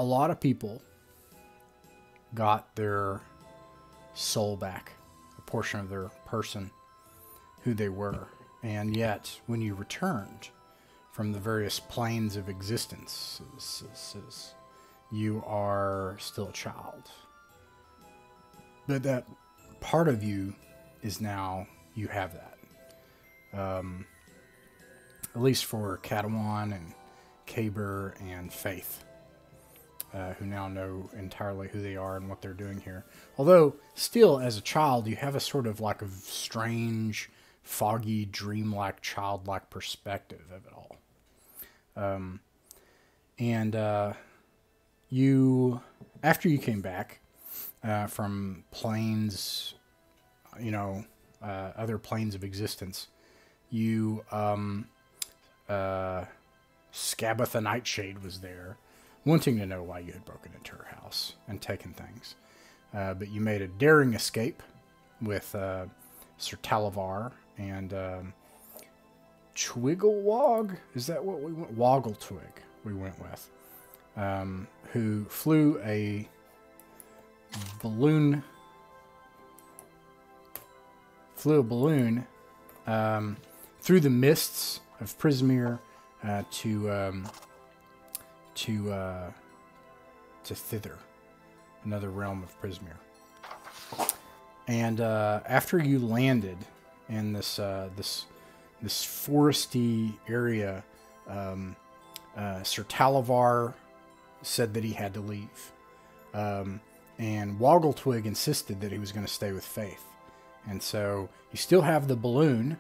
a lot of people got their soul back, a portion of their person, who they were. And yet, when you returned from the various planes of existence, you are still a child. But that part of you is now, you have that. At least for Katawan and Kaber and Faith, who now know entirely who they are and what they're doing here. Although, still, as a child, you have a sort of like a strange, foggy, dreamlike, childlike perspective of it all. You, after you came back from planes, other planes of existence, you, Scabbatha Nightshade was there, wanting to know why you had broken into her house and taken things. But you made a daring escape with Sir Talavar and Twigglewog? Is that what we went? Woggletwig we went with. Who flew a balloon through the mists of Prismere to Thither, another realm of Prismere. And after you landed in this foresty area, Sir Talavar said that he had to leave. And Woggletwig insisted that he was going to stay with Faith. And so you still have the balloon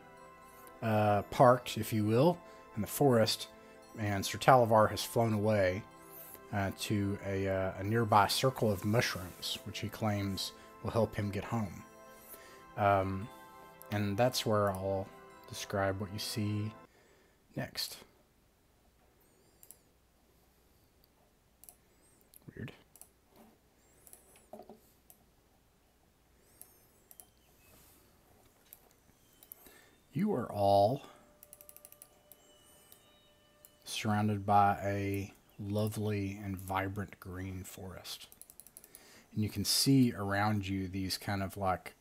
parked, if you will, in the forest, and Sir Talavar has flown away to a nearby circle of mushrooms, which he claims will help him get home. And that's where I'll describe what you see next. Weird. You are all surrounded by a lovely and vibrant green forest. And you can see around you these kind of like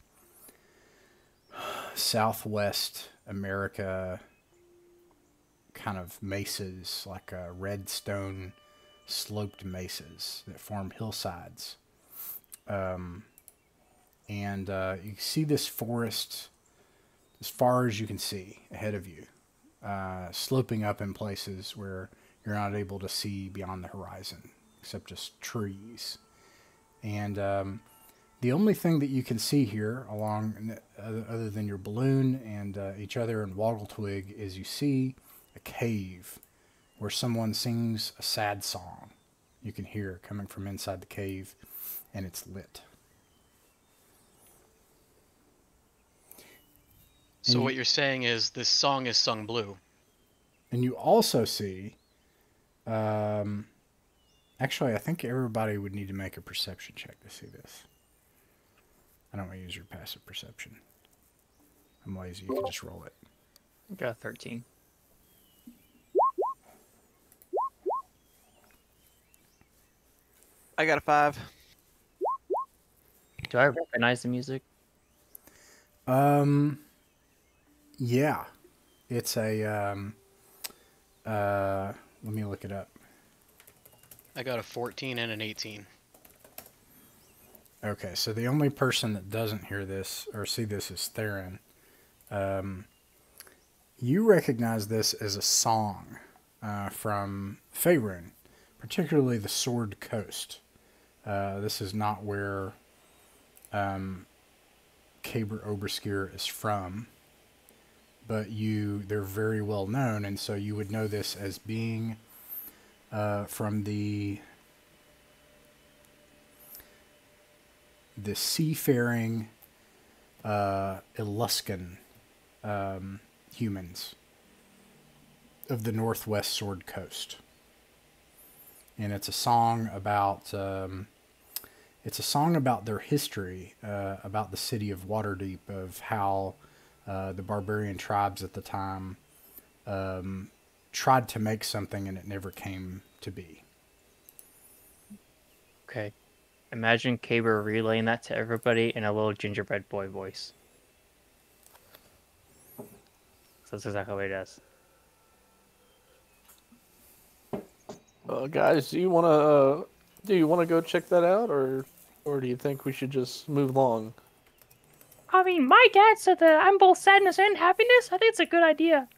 Southwest America kind of mesas, like red stone sloped mesas that form hillsides. And you see this forest as far as you can see ahead of you, sloping up in places where you're not able to see beyond the horizon, except just trees. And the only thing that you can see here, along other than your balloon and each other and Woggletwig, is you see a cave where someone sings a sad song. You can hear coming from inside the cave, and it's lit. So what you're saying is this song is sung blue. And you also see, actually, I think everybody would need to make a perception check to see this. I don't want to use your passive perception. I'm lazy. You can just roll it. I got a 13. I got a 5. Do I recognize the music? Yeah. It's a, let me look it up. I got a 14 and an 18. Okay, so the only person that doesn't hear this or see this is Theron. You recognize this as a song from Faerun, particularly the Sword Coast. This is not where Caber Oberskier is from, but they're very well known, and so you would know this as being from the seafaring Eluskan humans of the Northwest Sword Coast. And it's a song about their history, about the city of Waterdeep, of how the barbarian tribes at the time tried to make something and it never came to be. Okay. Imagine Caber relaying that to everybody in a little gingerbread boy voice. So that's exactly what he does. Guys, do you wanna go check that out, or do you think we should just move along? I mean, my dad said that I'm both sadness and happiness. I think it's a good idea.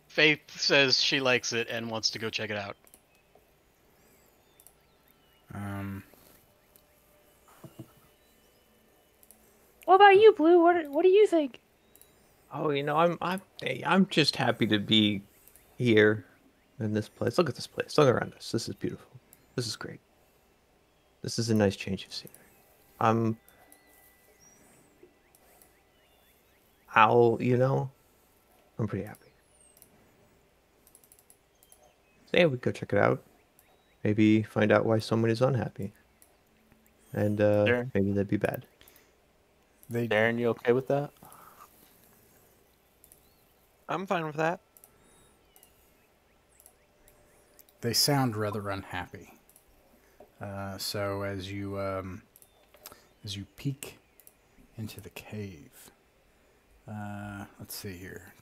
Faith says she likes it and wants to go check it out. What about you, Blue? What do you think? Oh, I'm just happy to be here in this place. Look at this place. Look around us. This is beautiful. This is great. This is a nice change of scenery. I'm I'm pretty happy. So yeah, we go check it out. Maybe find out why someone is unhappy. And Sure. maybe that'd be bad. Darren, you okay with that? I'm fine with that. They sound rather unhappy. So as you peek into the cave, let's see here.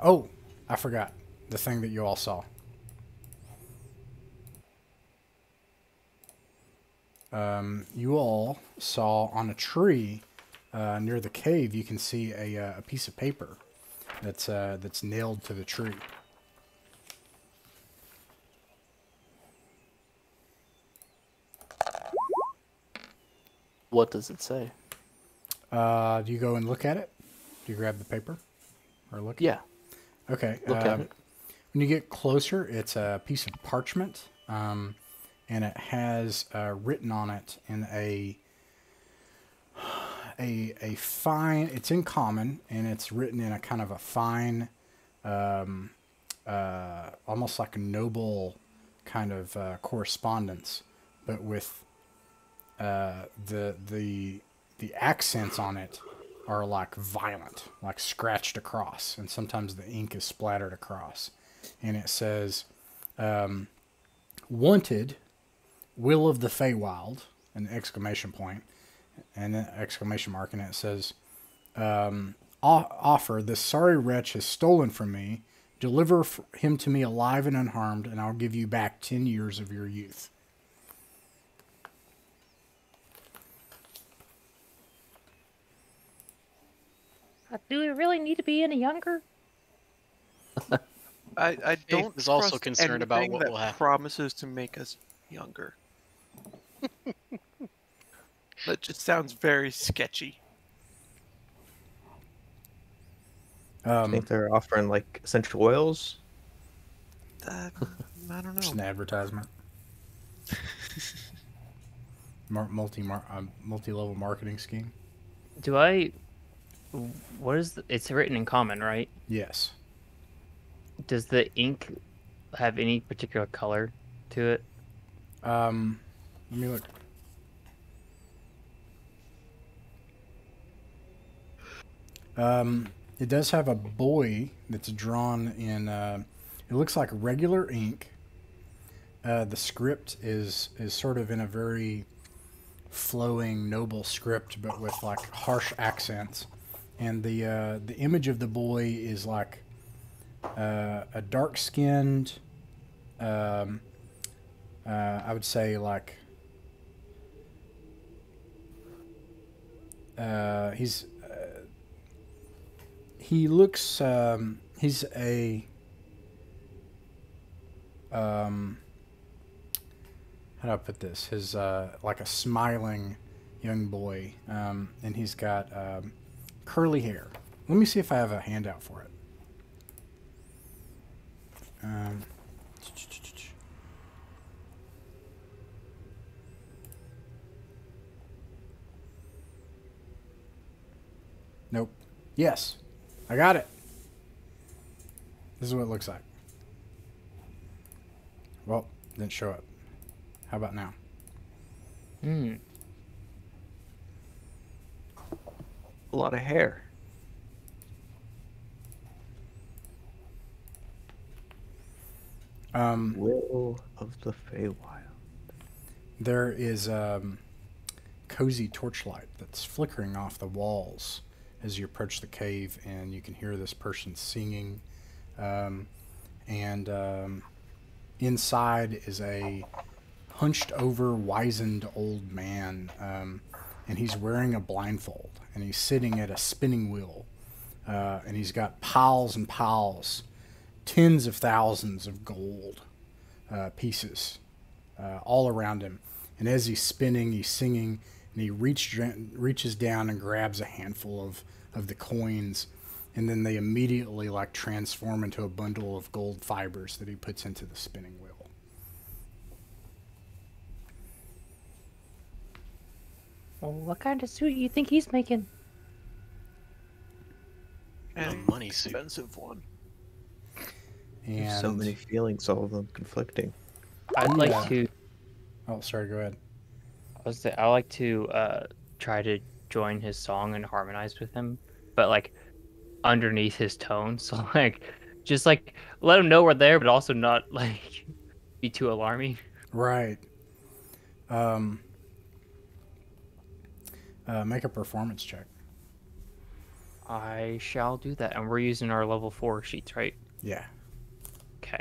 Oh, I forgot the thing that you all saw. You all saw on a tree near the cave. You can see a piece of paper that's nailed to the tree. What does it say? Do you go and look at it? Do you grab the paper or look? Yeah, Okay. look at it. When you get closer, it's a piece of parchment, and it has written on it in a fine. It's in common, and it's written in a kind of a fine, almost like a noble kind of correspondence, but with the accents on it are like violent, like scratched across, and sometimes the ink is splattered across. And it says, "Wanted, Will of the Feywild," an exclamation point, and an exclamation mark, and it says, "Offer, this sorry wretch has stolen from me. Deliver him to me alive and unharmed, and I'll give you back 10 years of your youth." Do we really need to be any younger? I don't is also trust concerned about anything what that will happen. promises to make us younger. That just sounds very sketchy. I think they're offering like essential oils. I don't Just know. an advertisement. Multi-level marketing scheme. It's written in common, right? Yes. Does the ink have any particular color to it? Let me look. It does have a boy that's drawn in. It looks like regular ink. The script is sort of in a very flowing, noble script, but with like harsh accents. And the image of the boy is like a dark-skinned. I would say like he looks he's a how do I put this? His like a smiling young boy, and he's got curly hair. Let me see if I have a handout for it. Nope. Yes, I got it. This is what it looks like. Well, didn't show up. How about now? Hmm. A lot of hair. Will of the Feywild. There is cozy torchlight that's flickering off the walls as you approach the cave, and you can hear this person singing. Inside is a hunched over, wizened old man, and he's wearing a blindfold, and he's sitting at a spinning wheel, and he's got piles and piles, tens of thousands of gold pieces all around him. And as he's spinning, he's singing, and he reaches down and grabs a handful of the coins, and then they immediately like transform into a bundle of gold fibers that he puts into the spinning wheel. Well, what kind of suit you think he's making? A An money suit. expensive one. And So many feelings, all of them conflicting. I'd Yeah. like to. Oh, sorry. Go ahead. I like to try to join his song and harmonize with him, but like underneath his tone. So like, just like let him know we're there, but also not like be too alarming. Right. Make a performance check. I shall do that, and we're using our level 4 sheets, right? Yeah. Okay.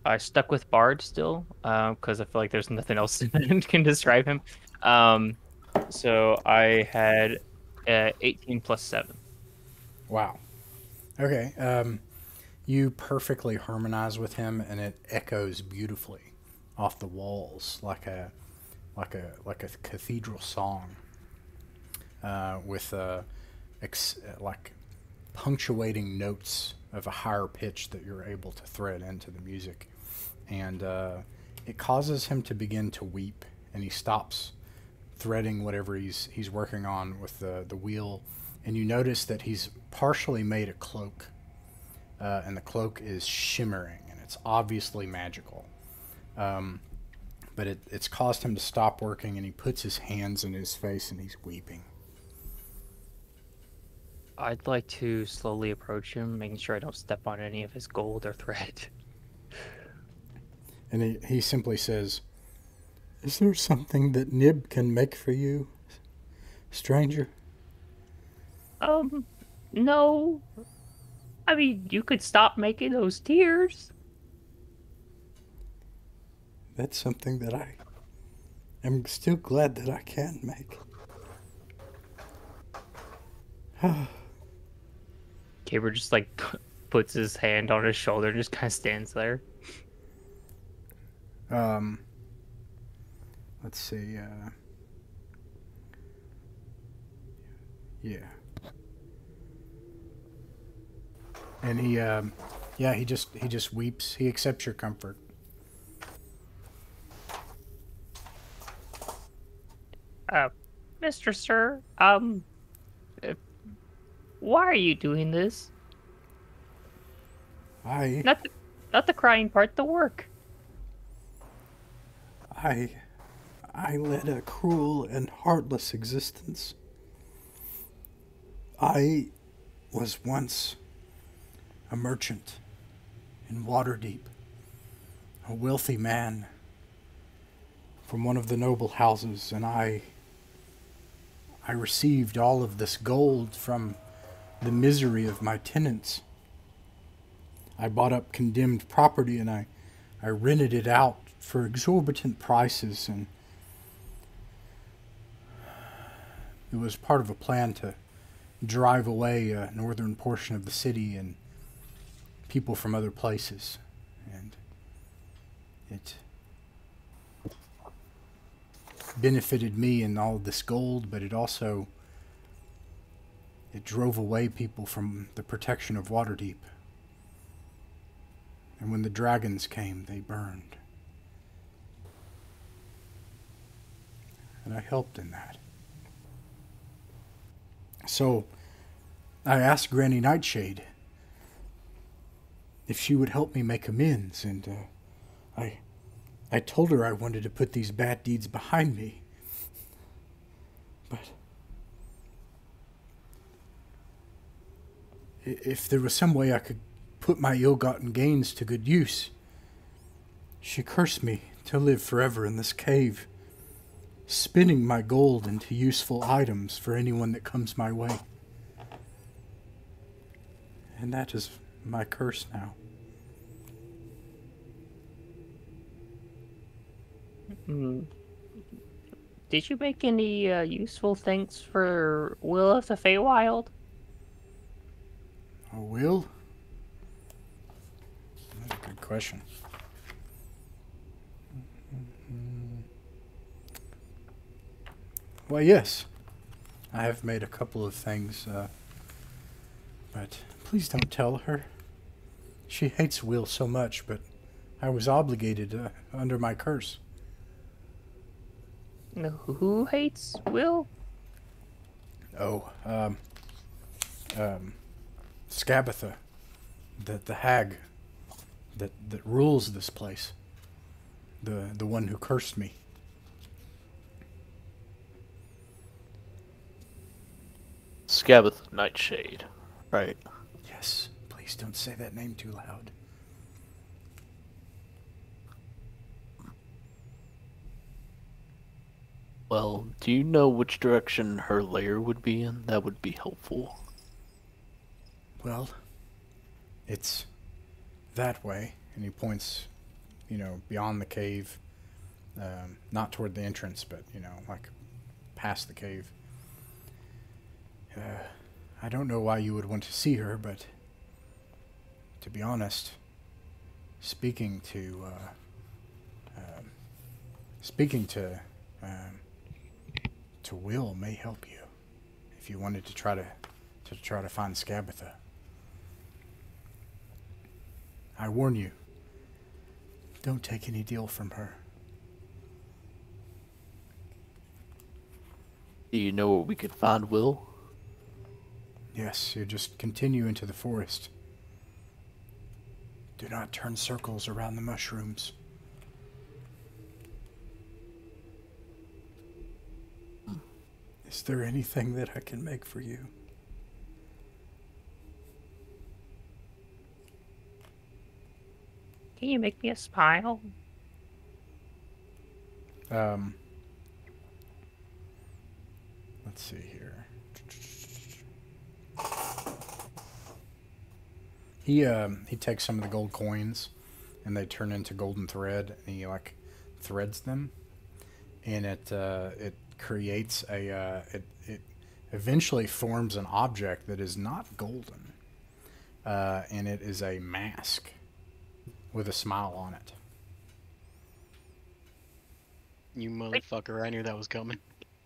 I stuck with Bard still, because I feel like there's nothing else that can describe him. So I had 18 plus 7. Wow. Okay. You perfectly harmonize with him, and it echoes beautifully off the walls like a cathedral song, with like punctuating notes of a higher pitch that you're able to thread into the music, and it causes him to begin to weep, and he stops threading whatever he's working on with the wheel, and you notice that he's partially made a cloak, and the cloak is shimmering, and it's obviously magical. But it's caused him to stop working, and he puts his hands in his face, and he's weeping. I'd like to slowly approach him, making sure I don't step on any of his gold or thread. And he simply says, "Is there something that Nib can make for you, stranger?" No. I mean, you could stop making those tears. That's something that I am still glad that I can make. Caber just like puts his hand on his shoulder and just kind of stands there. Let's see. Yeah. And he just weeps. He accepts your comfort. Mr. Sir, why are you doing this? I Not the crying part, the work. led a cruel and heartless existence. I was once a merchant in Waterdeep, a wealthy man from one of the noble houses, and I received all of this gold from the misery of my tenants. I bought up condemned property, and I rented it out for exorbitant prices, and it was part of a plan to drive away a northern portion of the city and people from other places. And it benefited me in all this gold, but it drove away people from the protection of Waterdeep. And when the dragons came, they burned. And I helped in that. So I asked Granny Nightshade if she would help me make amends, and I told her I wanted to put these bad deeds behind me. But if there was some way I could put my ill-gotten gains to good use, she cursed me to live forever in this cave, spinning my gold into useful items for anyone that comes my way. And that is my curse now. Did you make any useful things for Will of the Feywild? Oh, Will? That's a good question. Well, yes. I have made a couple of things, but please don't tell her. She hates Will so much, but I was obligated under my curse. Who hates Will? Oh, Scabatha, the hag that rules this place, the one who cursed me. Scabbeth Nightshade, right? Yes, please don't say that name too loud. Well, do you know which direction her lair would be in? That would be helpful. Well, it's that way, and he points, beyond the cave, not toward the entrance, but, like past the cave. I don't know why you would want to see her, but to be honest, speaking to Will may help you if you wanted to try to find Scabatha. I warn you, don't take any deal from her. Do you know where we could find Will? Yes, you just continue into the forest. Do not turn circles around the mushrooms. Is there anything that I can make for you? Can you make me a smile? Let's see here. He takes some of the gold coins, and they turn into golden thread, and he threads them, and it creates it eventually forms an object that is not golden, and it is a mask with a smile on it. You motherfucker, I knew that was coming.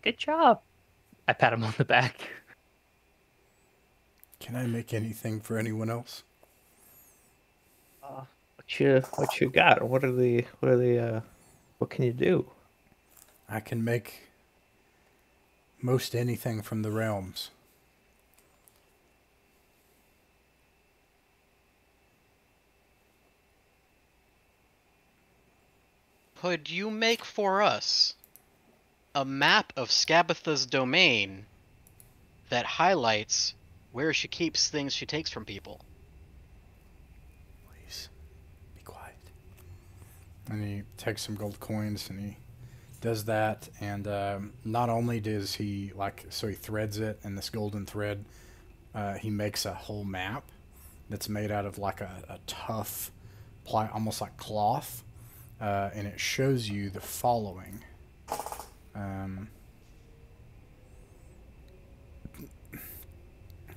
Good job. I pat him on the back. Can I make anything for anyone else? What you got? What can you do? I can make most anything from the realms. Could you make for us a map of Scabatha's domain that highlights where she keeps things she takes from people? Please, be quiet. And he takes some gold coins and he does that, and not only does he so he threads it in this golden thread, he makes a whole map that's made out of a tough almost like cloth, and it shows you the following. Let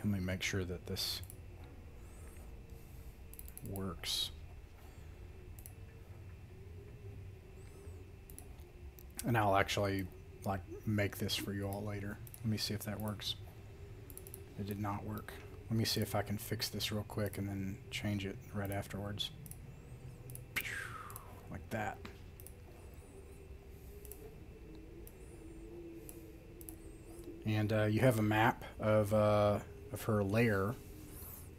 me make sure that this works. And I'll actually make this for you all later. Let me see if that works. It did not work. Let me see if I can fix this real quick and then change it right afterwards. Like that. And you have a map of her lair,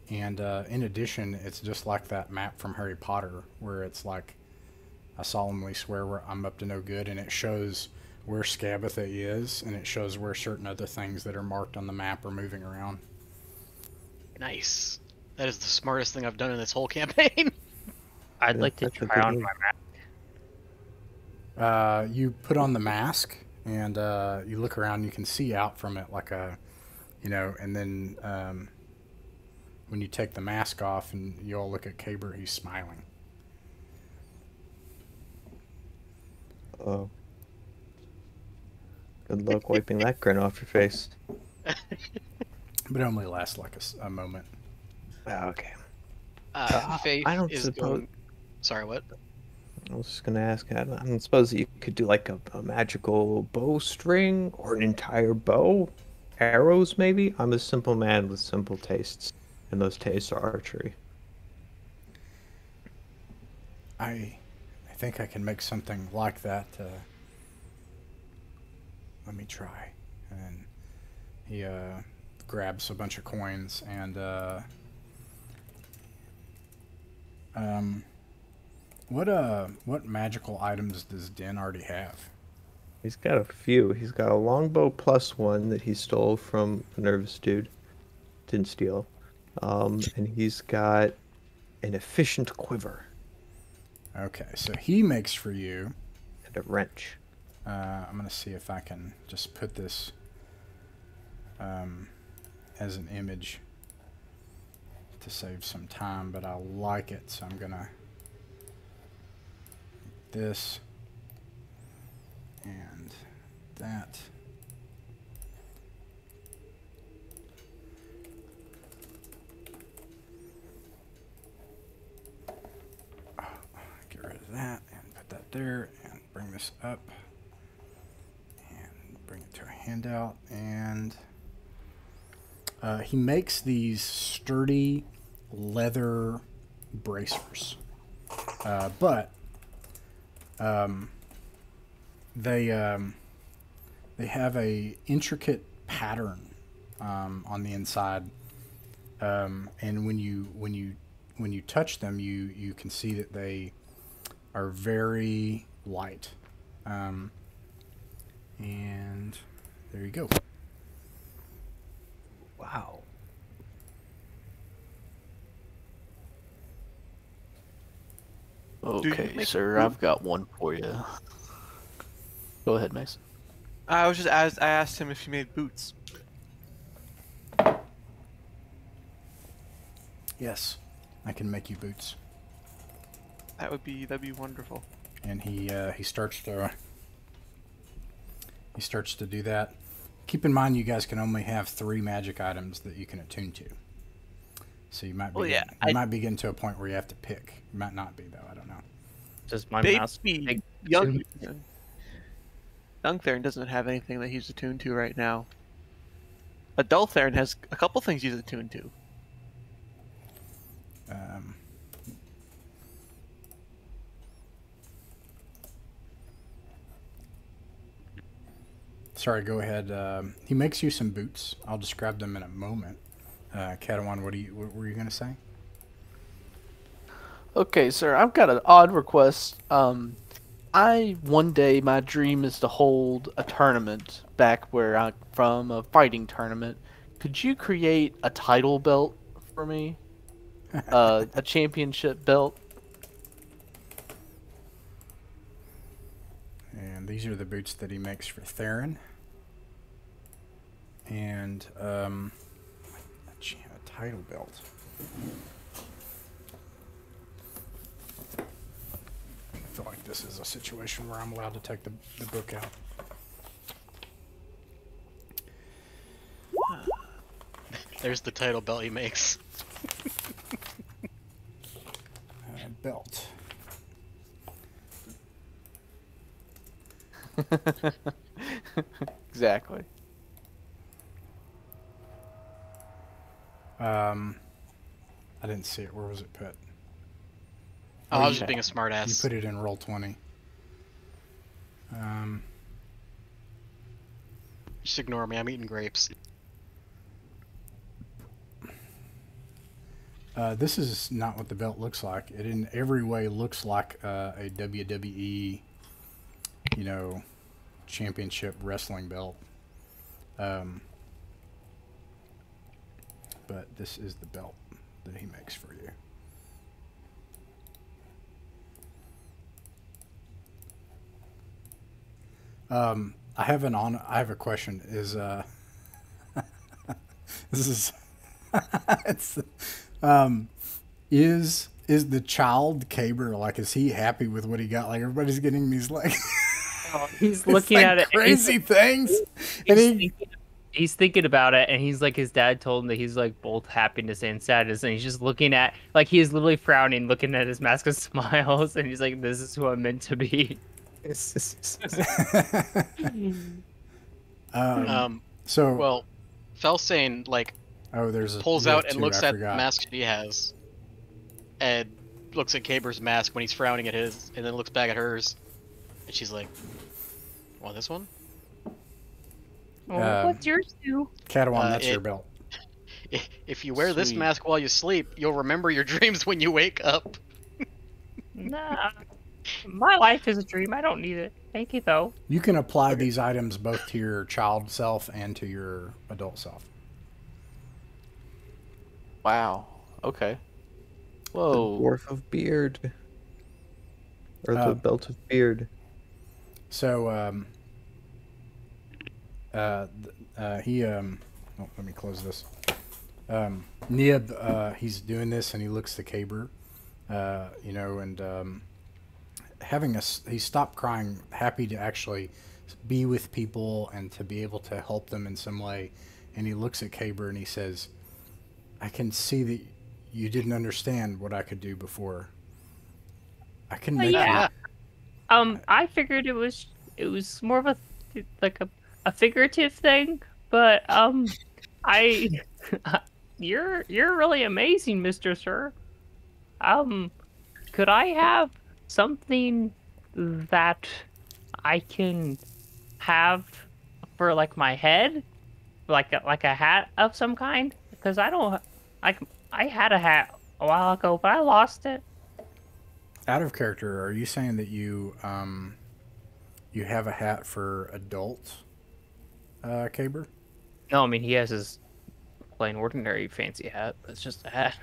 And in addition, it's just like that map from Harry Potter, where it's like, I solemnly swear I'm up to no good, and it shows where Skabatha is, and it shows where certain other things that are marked on the map are moving around. Nice. That is the smartest thing I've done in this whole campaign. I'd Yeah, like to that's a try good on move. my map. You put on the mask, and you look around. You can see out from it like a, and then when you take the mask off and you all look at Caber, he's smiling. Oh. Good luck wiping that grin off your face. But it only lasts like a moment. Ah, okay. Faith I don't is suppose. going. Sorry, what? I was just gonna ask. I don't suppose that you could do like a magical bowstring or an entire bow, arrows maybe. I'm a simple man with simple tastes, and those tastes are archery. I think I can make something like that. Let me try. And then he grabs a bunch of coins and what magical items does Den already have? He's got a few. He's got a longbow +1 that he stole from a nervous dude. Didn't steal. And he's got an efficient quiver Okay, so he makes for you. and a wrench. I'm gonna see if I can just put this as an image to save some time, but I like it, so I'm gonna this and that. Get rid of that and put that there and bring this up and bring it to a handout. And he makes these sturdy leather bracers, but they have a intricate pattern on the inside, and when you touch them, you can see that they are very light, and there you go. Wow. Okay, make sir, I've got one for you. Go ahead, Mason. I asked him if he made boots. Yes, I can make you boots. That'd be wonderful. And he starts to do that. Keep in mind, you guys can only have 3 magic items that you can attune to. So you might be might be getting to a point where you have to pick. You might not be though. I don't know. Does my mouse Baby take young two? young Theron doesn't have anything that he's attuned to right now. Adult Theron has a couple things he's attuned to. Sorry, go ahead. He makes you some boots. I'll describe them in a moment. Katawan, what were you going to say? Okay, sir, I've got an odd request. One day my dream is to hold a tournament back where I'm from, a fighting tournament. Could you create a title belt for me? A championship belt? And these are the boots that he makes for Theron. And a title belt. I feel like this is a situation where I'm allowed to take the book out. There's the title belt he makes. Belt. Exactly. I didn't see it. Where was it put? Oh, I was you- just being a smart You ass. put it in roll 20. Just ignore me. I'm eating grapes. This is not what the belt looks like. It in every way looks like a WWE, you know, championship wrestling belt. But this is the belt that he makes for you. I have a question. Is this is it's is the child Caber, like, is he happy with what he got? Like, everybody's getting these like He's looking like at it. crazy things, and He's thinking about it, and he's like, his dad told him that he's like both happiness and sadness, and he's just looking at, like, he is literally frowning, looking at his mask of smiles, and he's like, this is who I'm meant to be. So Well, Felsane like there's pulls you have out and two, looks I at forgot. the mask she has, and looks at Caber's mask when he's frowning at his, and then looks back at hers, and she's like, "Want this one?" Oh, what's yours too? Catawan, that's your it- belt. If you wear this Sweet. mask while you sleep, you'll remember your dreams when you wake up. Nah, my life is a dream. I don't need it. Thank you, though. You can apply these items both to your child self and to your adult self. Wow. Okay. The Whoa. dwarf of beard. Or the belt of beard. So let me close this. Nib, he's doing this, and he looks to Caber, you know, and he stopped crying, happy to actually be with people and to be able to help them in some way. And he looks at Caber and he says, I can see that you didn't understand what I could do before. I can make Yeah. I figured it was more of a figurative thing, but I you're really amazing, Mr. Sir. Could I have something that I can have for like my head, like a hat of some kind? Because I had a hat a while ago, but I lost it. Out of character, are you saying that you you have a hat for adult Caber? No, I mean he has his plain ordinary fancy hat, but it's just a hat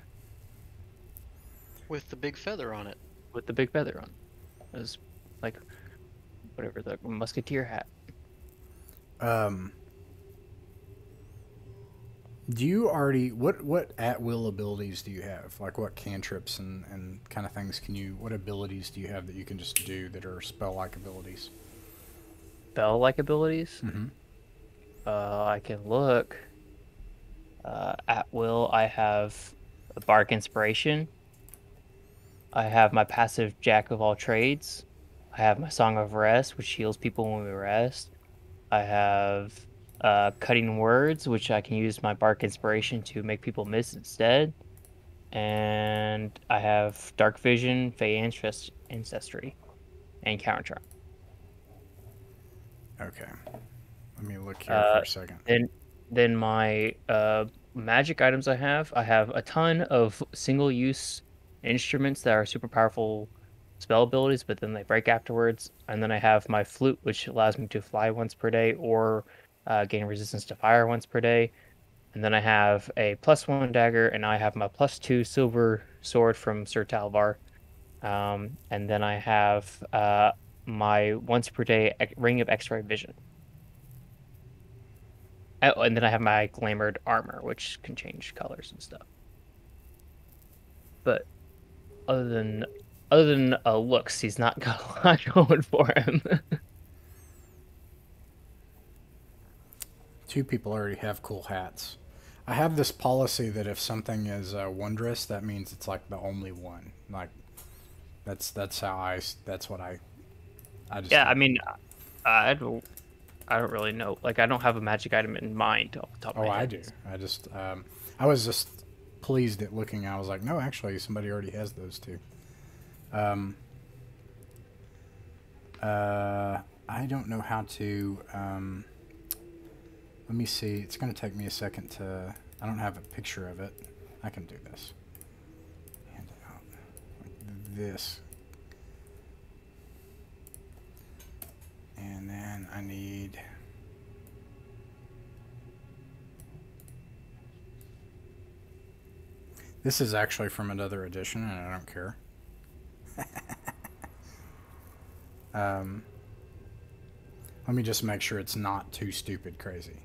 With the big feather on it. with the big feather on. It's like whatever, the musketeer hat. Do you already what at will abilities do you have? Like what cantrips and kind of things what abilities do you have that you can just do that are spell like abilities? Spell-like abilities. Mm-hmm. I can look. At will, I have a Bark Inspiration. I have my passive Jack of all trades. I have my Song of Rest, which heals people when we rest. I have Cutting Words, which I can use my Bark Inspiration to make people miss instead. And I have Dark Vision, Fey Ancestry, and Counter Charm. Okay. Let me look here for a second. Then my magic items I have a ton of single-use instruments that are super powerful spell abilities, but then they break afterwards. And then I have my flute, which allows me to fly once per day or gain resistance to fire once per day. And then I have a +1 dagger, and I have my +2 silver sword from Sir Talvar. And then I have my once per day ring of X-ray vision. Oh, and then I have my glamored armor, which can change colors and stuff. But other than looks, he's not got a lot going for him. Two people already have cool hats. I have this policy that if something is wondrous, that means it's like the only one. Like that's what I just Yeah, I mean, I don't really know. Like, I don't have a magic item in mind off the top of my head. I do. I just I was just pleased at looking. I was like, no, actually, somebody already has those too. I don't know how to. Let me see. It's going to take me a second to. I don't have a picture of it. I can do this. this. And then I need... This is actually from another edition, and I don't care. Let me just make sure it's not too stupid crazy.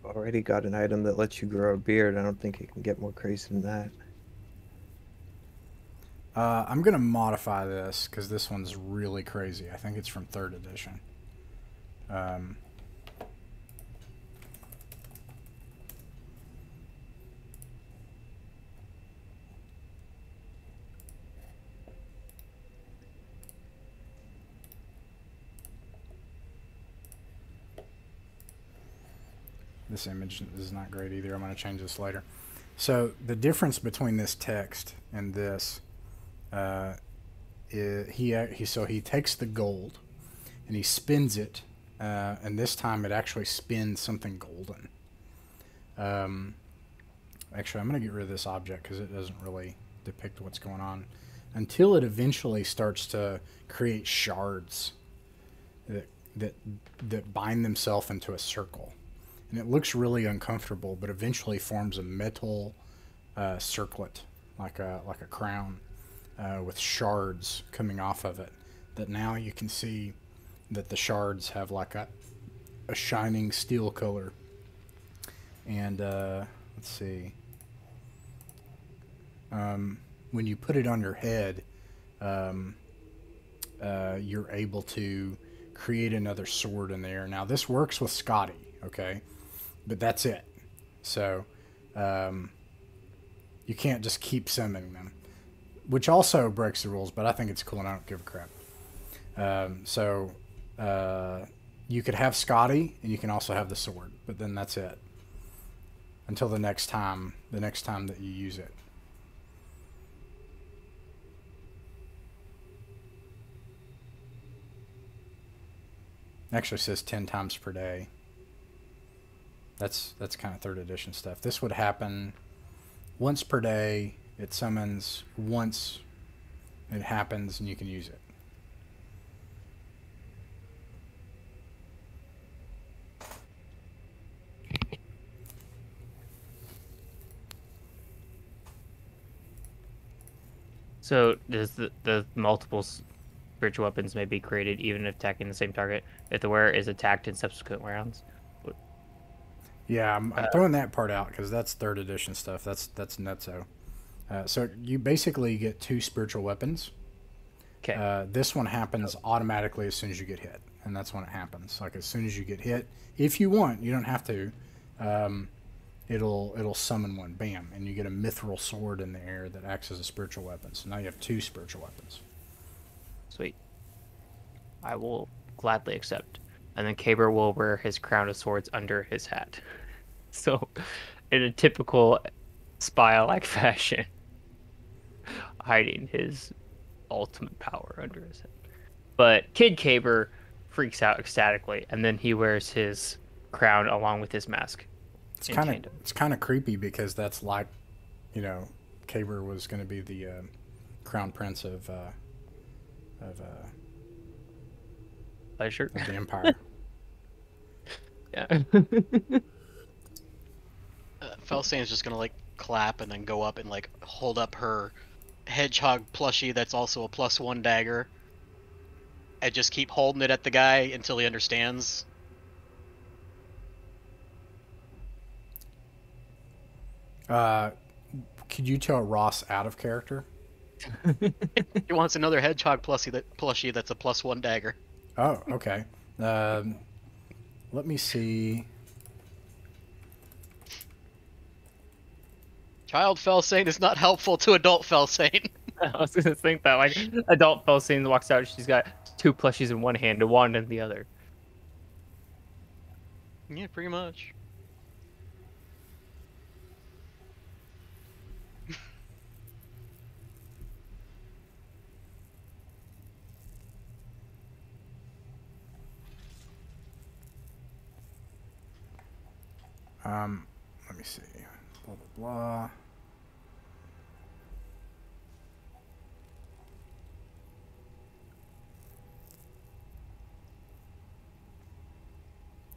Already got an item that lets you grow a beard. I don't think it can get more crazy than that. I'm going to modify this because this one's really crazy. I think it's from 3rd edition. This image is not great either. I'm going to change this later. So the difference between this text and this, he takes the gold and he spins it, and this time it actually spins something golden. Actually, I'm going to get rid of this object because it doesn't really depict what's going on until it eventually starts to create shards that bind themselves into a circle. And it looks really uncomfortable, but eventually forms a metal circlet, like a crown, with shards coming off of it. That now you can see that the shards have like a shining steel color. And let's see. When you put it on your head, you're able to create another sword in there. Now this works with Scotty, okay? But that's it. So you can't just keep summoning them, which also breaks the rules, but I think it's cool and I don't give a crap. You could have Scotty and you can also have the sword, but then that's it until the next time that you use it. It actually says 10 times per day. That's kind of 3rd edition stuff. This would happen once per day. It summons once. It happens, and you can use it. So does the multiple spiritual weapons may be created even if attacking the same target if the wearer is attacked in subsequent rounds? Yeah, I'm throwing that part out because that's 3rd edition stuff. That's nutso. So you basically get 2 spiritual weapons. Okay. This one happens automatically as soon as you get hit, and that's when it happens. Like as soon as you get hit, if you want, you don't have to. It'll summon one, bam, and you get a mithril sword in the air that acts as a spiritual weapon. So now you have 2 spiritual weapons. Sweet. I will gladly accept. And then Caber will wear his crown of swords under his hat. So, in a typical spy-like fashion, hiding his ultimate power under his head. But Kid Caber freaks out ecstatically, and then he wears his crown along with his mask. It's kind of creepy because that's like, Caber was going to be the crown prince of Pleasure. of the Empire. Yeah. Felsane's just gonna clap and then go up and hold up her hedgehog plushie that's also a +1 dagger, and just keep holding it at the guy until he understands. Could you tell Ross out of character? He wants another hedgehog plushie that's a +1 dagger. Oh, okay. Let me see. Child Felsane is not helpful to adult Felsane. I was gonna think that adult Felsane walks out, she's got 2 plushies in one hand and one in the other. Yeah, pretty much. Let me see. Blah, blah, blah.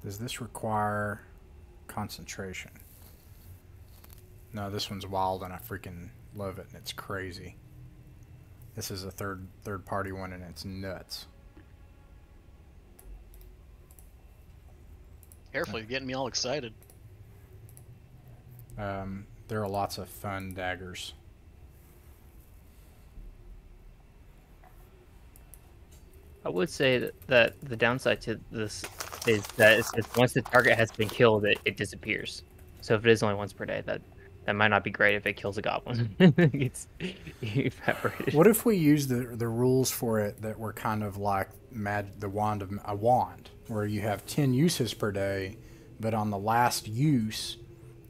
Does this require concentration? No, this one's wild and I freaking love it and it's crazy. This is a third party one and it's nuts. Careful, you're getting me all excited. There are lots of fun daggers. I would say that the downside to this is that once the target has been killed, it disappears. So if it is only once per day, that might not be great if it kills a goblin. It's evaporated. What if we use the rules for it that were kind of like the wand of a wand, where you have 10 uses per day, but on the last use,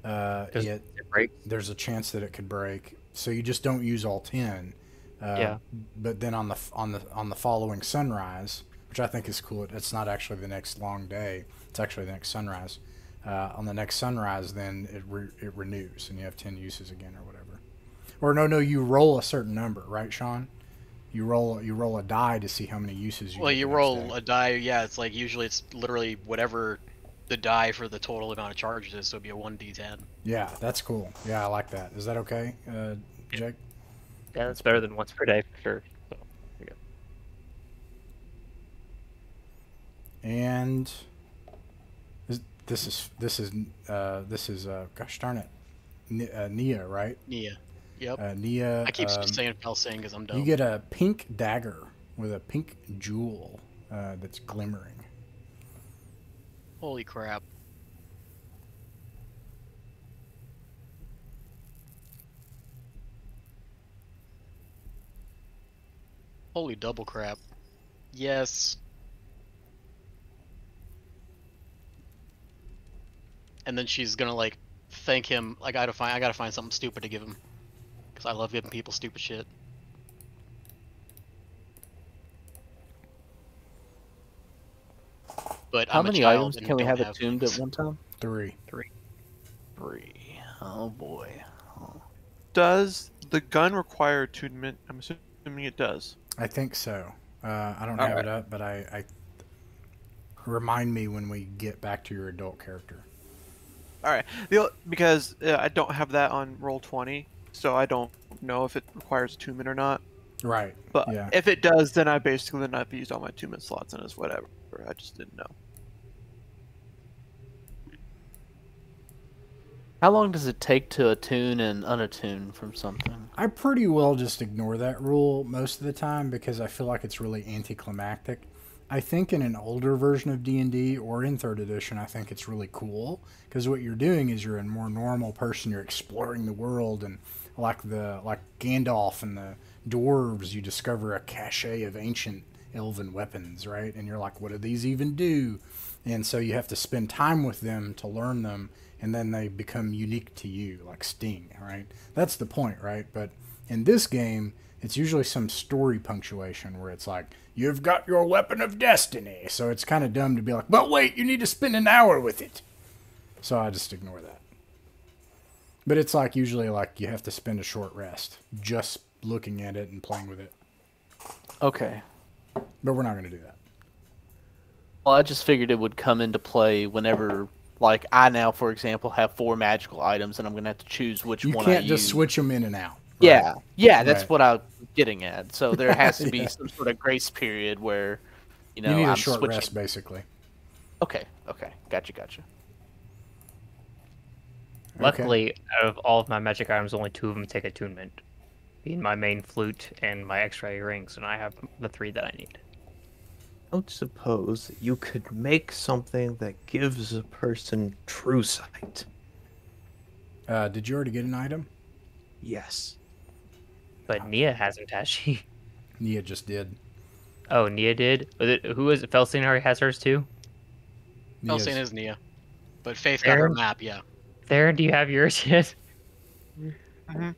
it breaks? There's a chance that it could break. So you just don't use all 10. Yeah. But then on the following sunrise, which I think is cool. It's not actually the next long day. It's actually the next sunrise. On the next sunrise, then it renews, and you have 10 uses again, or whatever. Or no, you roll a certain number, right, Sean? You roll a die to see how many uses you. Well, get you the next roll day. a die. Yeah, it's like usually it's literally whatever the die for the total amount of charges is. So it'd be a 1d10. Yeah, that's cool. Yeah, I like that. Is that okay, Jake? Yeah, that's better than once per day for sure. So, there you go. And this is gosh darn it, Nia, right? Nia. Yep. Nia. I keep just saying Felsang because I'm dumb. You get a pink dagger with a pink jewel that's glimmering. Holy crap. Holy double crap. Yes. And then she's gonna like thank him. I gotta find something stupid to give him, because I love giving people stupid shit. But How I'm a many child items and can we don't have attuned things. at one time? 3. 3. Oh boy. Oh. Does the gun require attunement? I'm assuming it does. I think so. I don't have it up, but I remind me when we get back to your adult character. All right, because I don't have that on Roll20, so I don't know if it requires attunement or not. Right. But yeah. if it does, then I basically then I've used all my attunement slots and it's whatever. I just didn't know. How long does it take to attune and unattune from something? I pretty well just ignore that rule most of the time because I feel like it's really anticlimactic. I think in an older version of D&D or in 3rd edition, I think it's really cool because what you're doing is you're a more normal person. You're exploring the world, and like Gandalf and the dwarves, you discover a cache of ancient elven weapons, right? And you're like, what do these even do? And so you have to spend time with them to learn them, and then they become unique to you, like Sting, right? That's the point, right? But in this game, it's usually some story punctuation where it's like, you've got your weapon of destiny. So it's kind of dumb to be like, but wait, you need to spend an hour with it. So I just ignore that. But it's like usually like you have to spend a short rest just looking at it and playing with it. Okay. But we're not going to do that. Well, I just figured it would come into play whenever, like, I now, for example, have 4 magical items, and I'm going to have to choose which You one can't I just use. switch them in and out. Yeah, yeah, that's Right. what I'm getting at. So there has to be Yeah. some sort of grace period where, you know, You need a I'm short switching. rest, basically. Okay, gotcha. Luckily, out of all of my magic items, only 2 of them take attunement, being my main flute and my X-ray rings, and I have the 3 that I need. I don't suppose you could make something that gives a person true sight. Did you already get an item? Yes. But Nia hasn't, has she? Nia just did. Oh, Nia did? Who is it? Felstein already has hers too? Nia's- Felsang is Nia. But Faith got her Aaron? map, yeah. Theron, do you have yours yet? Mhm.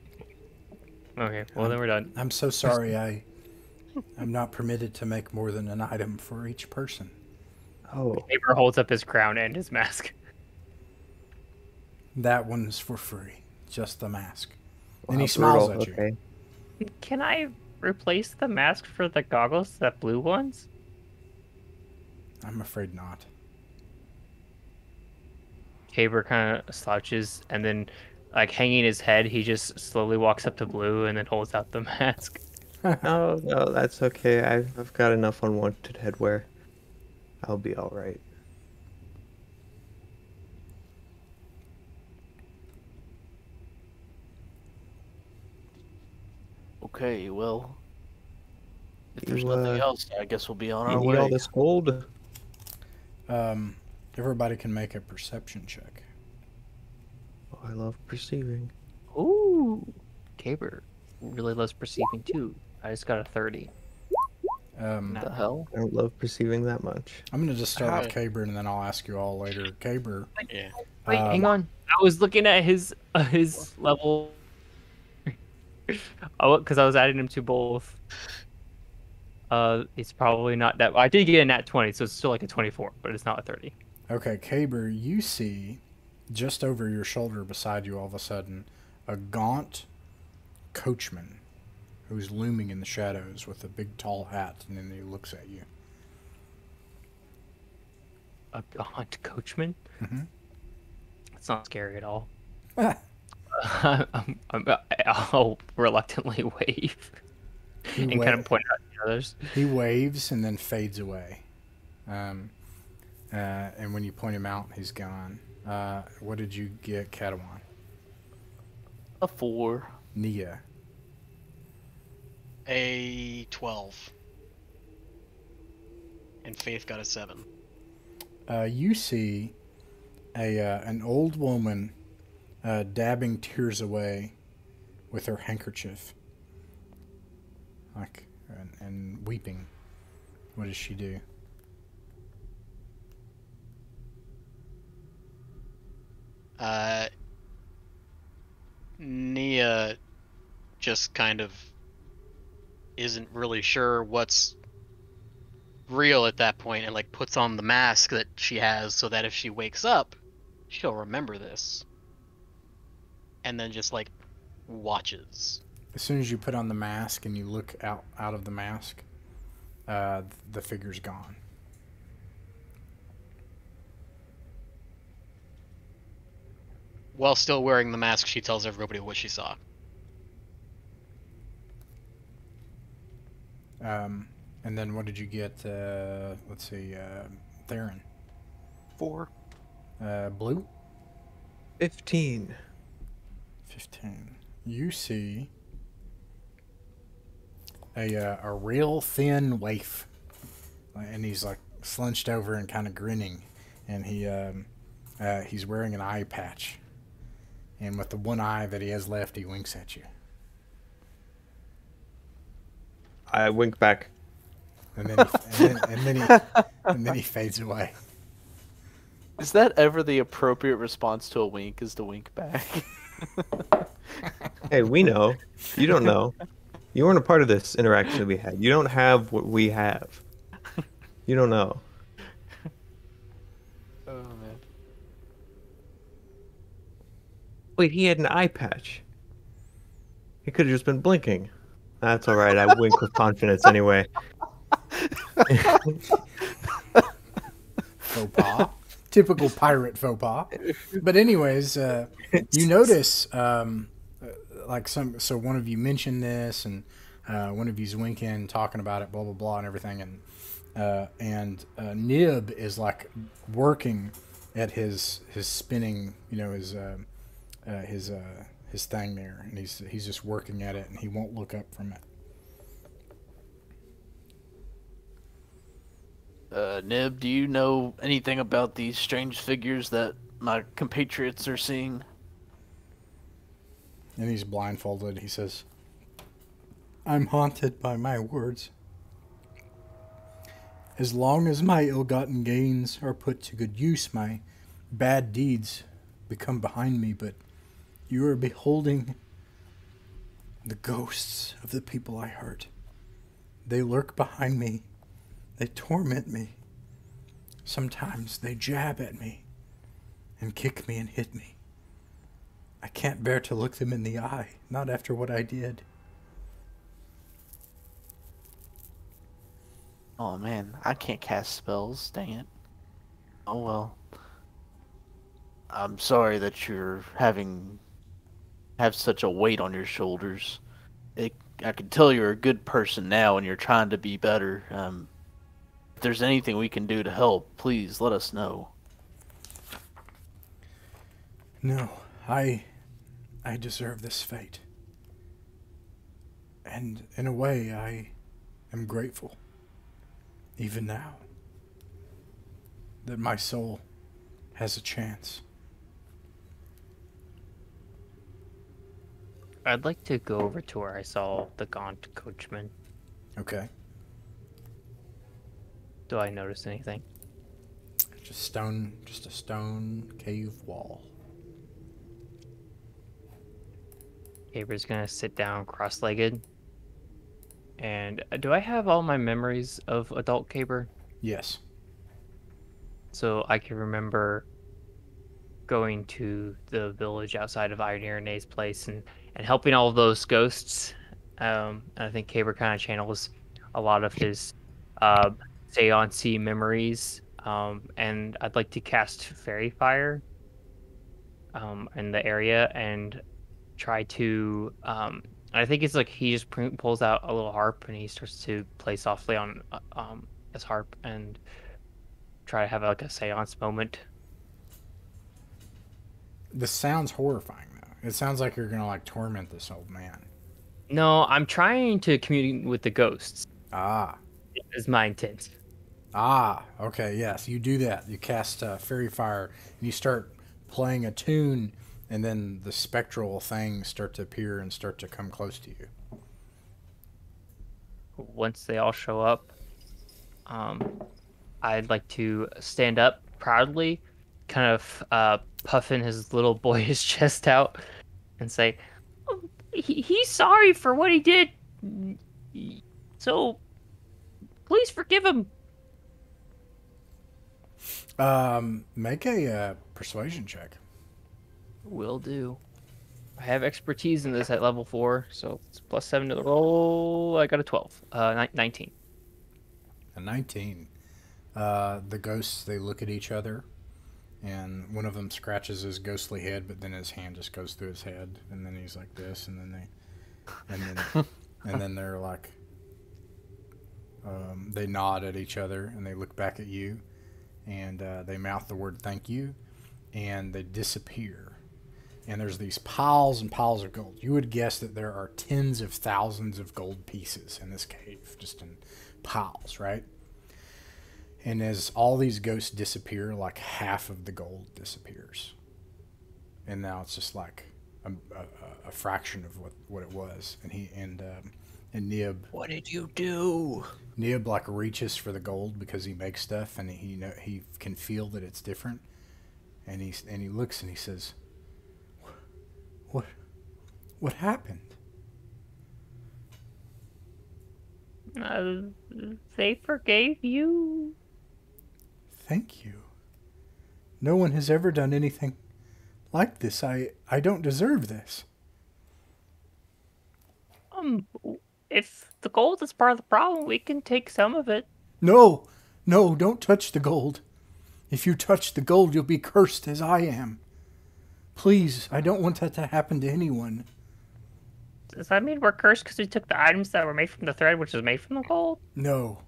Okay, well then we're done. I'm so sorry. I'm not permitted to make more than an item for each person. Oh. Neighbor holds up his crown and his mask. That one's for free. Just the mask. Wow, And he smiles brutal. at you. Okay. Can I replace the mask for the goggles, that blue ones? I'm afraid not. Caber kind of slouches, and then, like, hanging his head, he just slowly walks up to Blue and then holds out the mask. No, no, that's okay. I've got enough unwanted headwear. I'll be all right. Okay, well, if there's You, nothing else, I guess we'll be on You our need way. all this gold? Everybody can make a perception check. Oh, I love perceiving. Ooh, Caber really loves perceiving too. I just got a 30. What the hell? I don't love perceiving that much. I'm going to just start with Alright. Caber, and then I'll ask you all later. Caber, Yeah. Wait, hang on. I was looking at his level. Oh, because I was adding him to both. It's probably not that. I did get a nat 20, so it's still like a 24, but it's not a 30. okay, Caber, you see just over your shoulder beside you all of a sudden a gaunt coachman who's looming in the shadows with a big tall hat, and then he looks at you. A gaunt coachman? Mhm. That's not scary at all. I'll reluctantly wave He, and kind of point out the others. he waves and then fades away. And when you point him out, he's gone. What did you get, Katawan? A 4. Nia. A 12. And Faith got a 7. You see an old woman dabbing tears away with her handkerchief, like and weeping. What does she do? Nia just kind of isn't really sure what's real at that point, and like puts on the mask that she has so that if she wakes up, she'll remember this. And then just like watches. As soon as you put on the mask and you look out of the mask, the figure's gone. While still wearing the mask, she tells everybody what she saw. And then what did you get? Let's see, Theron. 4. Blue? 15. 15. You see a real thin waif, and he's like slunched over and kind of grinning, and he's wearing an eye patch, and with the one eye that he has left, he winks at you, I wink back. and then he fades away. Is that ever the appropriate response to a wink? Is to wink back? Hey, we know. You don't know. You weren't a part of this interaction we had. You don't have what we have. You don't know. Oh man. Wait, he had an eye patch. He could have just been blinking. That's all right. I wink with confidence anyway. Faux pas. Typical pirate faux pas. But anyways, you notice, so one of you mentioned this, and one of you's winking, talking about it, blah blah blah, and everything, and Nib is like working at his spinning, his thing there, and he's just working at it, and he won't look up from it. Nib, do you know anything about these strange figures that my compatriots are seeing? And he's blindfolded. He says, "I'm haunted by my words. As long as my ill-gotten gains are put to good use, my bad deeds become behind me, but you are beholding the ghosts of the people I hurt. They lurk behind me. They torment me. Sometimes they jab at me and kick me and hit me. I can't bear to look them in the eye, not after what I did. Oh man, I can't cast spells. Dang it. Oh well. I'm sorry that you're have such a weight on your shoulders. I can tell you're a good person now, and you're trying to be better. If there's anything we can do to help, please let us know. No, I deserve this fate. And in a way, I am grateful, even now, that my soul has a chance. I'd like to go over to where I saw the gaunt coachman. Okay. Do I notice anything? Just a stone cave wall. Gabriel's gonna sit down cross-legged. And do I have all my memories of adult Caber? Yes. So I can remember going to the village outside of Iron Irenae's place and helping all of those ghosts. And I think Caber kind of channels a lot of his seance memories. And I'd like to cast Fairy Fire in the area and try to... I think it's like he just pulls out a little harp and he starts to play softly on his harp and try to have like a seance moment. This sounds horrifying, though. It sounds like you're gonna like torment this old man. No, I'm trying to communicate with the ghosts. Ah. Is my intent. Ah. Okay. Yes, you do that. You cast Fairy Fire and you start playing a tune, and then the spectral things start to appear and start to come close to you. Once they all show up, I'd like to stand up proudly, kind of puffing his little boyish chest out, and say, "Oh, he's sorry for what he did, so please forgive him." Make a persuasion check. Will do. I have expertise in this at level 4, so it's +7 to the roll. I got a 12. 19. A 19. The ghosts, they look at each other, and one of them scratches his ghostly head, but then his hand just goes through his head, and then he's like this, and then and then they're like, they nod at each other, and they look back at you, and they mouth the word "thank you," and they disappear. And there's these piles and piles of gold. You would guess that there are tens of thousands of gold pieces in this cave, just in piles, right? And as all these ghosts disappear, like half of the gold disappears. And now it's just like a fraction of what it was. And Nib. What did you do? Nib like reaches for the gold because he makes stuff, and he can feel that it's different. And he looks and he says, What happened? They forgave you. Thank you. No one has ever done anything like this. I don't deserve this. If the gold is part of the problem, we can take some of it. No, don't touch the gold. If you touch the gold, you'll be cursed as I am. Please, I don't want that to happen to anyone. Does that mean we're cursed because we took the items that were made from the thread, which is made from the gold? No,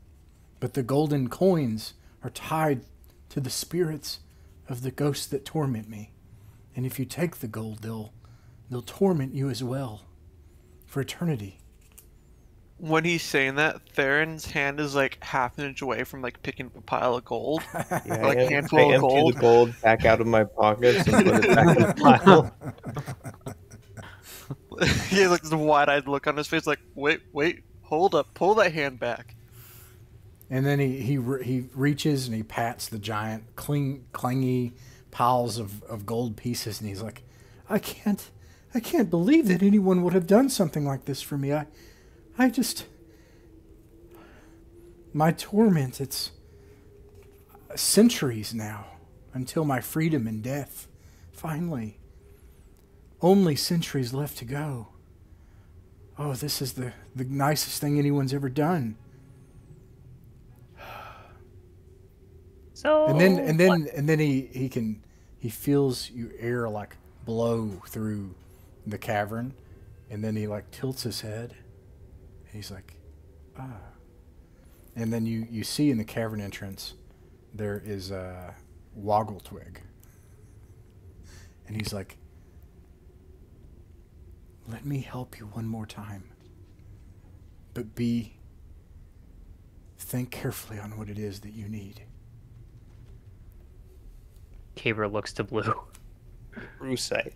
but the golden coins are tied to the spirits of the ghosts that torment me. And if you take the gold, they'll torment you as well for eternity. When he's saying that, Theron's hand is like half an inch away from like picking up a pile of gold. Yeah, Like I handful I of empty gold. the gold back out of my pockets and put it back in the pile. He has like this wide-eyed look on his face, like, wait, hold up, pull that hand back. And then he reaches and he pats the giant clingy piles of gold pieces, and he's like, I can't believe that anyone would have done something like this for me. I just, my torment, it's centuries now until my freedom and death, finally. Only centuries left to go. Oh, this is the nicest thing anyone's ever done. So And then he feels your air like blow through the cavern, and then he like tilts his head, and he's like, ah. And then you see in the cavern entrance there is a woggle twig, and he's like, let me help you one more time, but think carefully on what it is that you need. Caber looks to Blue. True sight.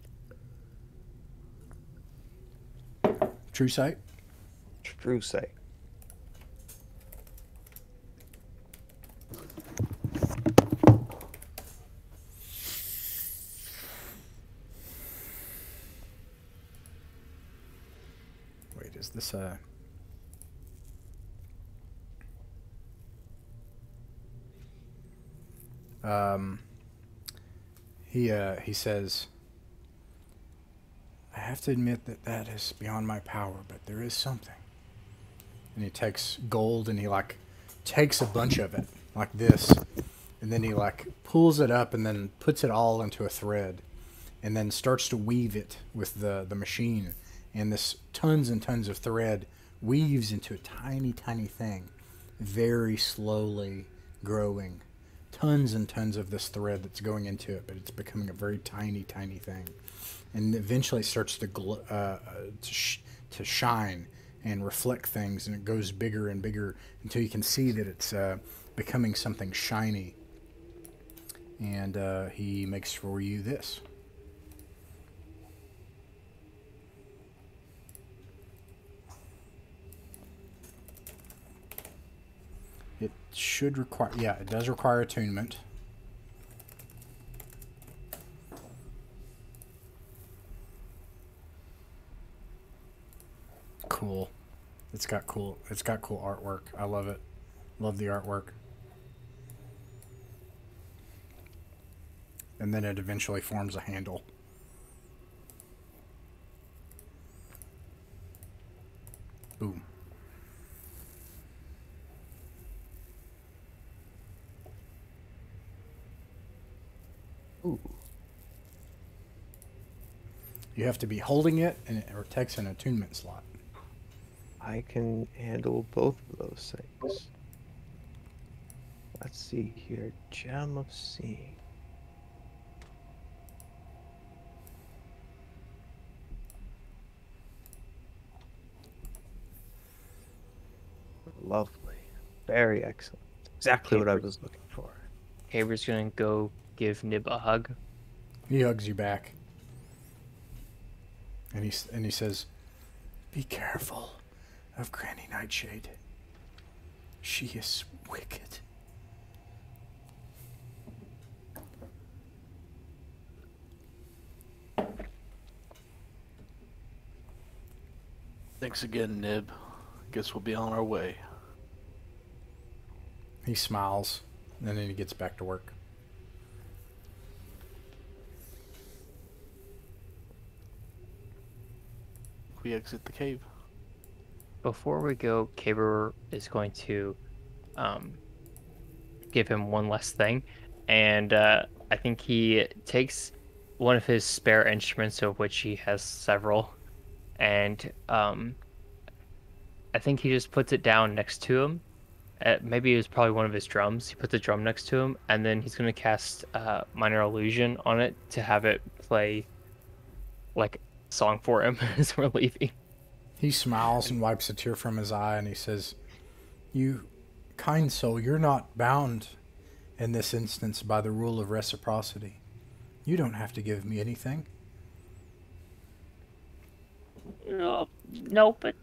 True sight? True sight. Wait, is this he says, I have to admit that is beyond my power, but there is something. And he takes gold and he like takes a bunch of it like this, and then he like pulls it up and then puts it all into a thread, and then starts to weave it with the machine, and this tons and tons of thread weaves into a tiny thing, very slowly growing. Tons and tons of this thread that's going into it, but it's becoming a very tiny thing, and eventually it starts to to shine and reflect things, and it goes bigger and bigger until you can see that it's becoming something shiny. And he makes for you this. It should require, yeah, it does require attunement. Cool. It's got cool artwork. I love it. Love the artwork. And then it eventually forms a handle. Boom. Ooh. You have to be holding it, and it takes an attunement slot. I can handle both of those things. Let's see here. Gem of Seeing. Lovely. Very excellent. Exactly what I was looking for. Caber's gonna go give Nib a hug. He hugs you back. And he says, be careful of Granny Nightshade. She is wicked. Thanks again, Nib. Guess we'll be on our way. He smiles, and then he gets back to work. We exit the cave. Before we go, Caber is going to give him one last thing, and I think he takes one of his spare instruments, of which he has several, and I think he just puts it down next to him. Maybe it was probably one of his drums. He puts the drum next to him, and then he's going to cast Minor Illusion on it to have it play like a song for him as we're leaving. He smiles and wipes a tear from his eye, and he says, you kind soul, you're not bound in this instance by the rule of reciprocity. You don't have to give me anything. No, but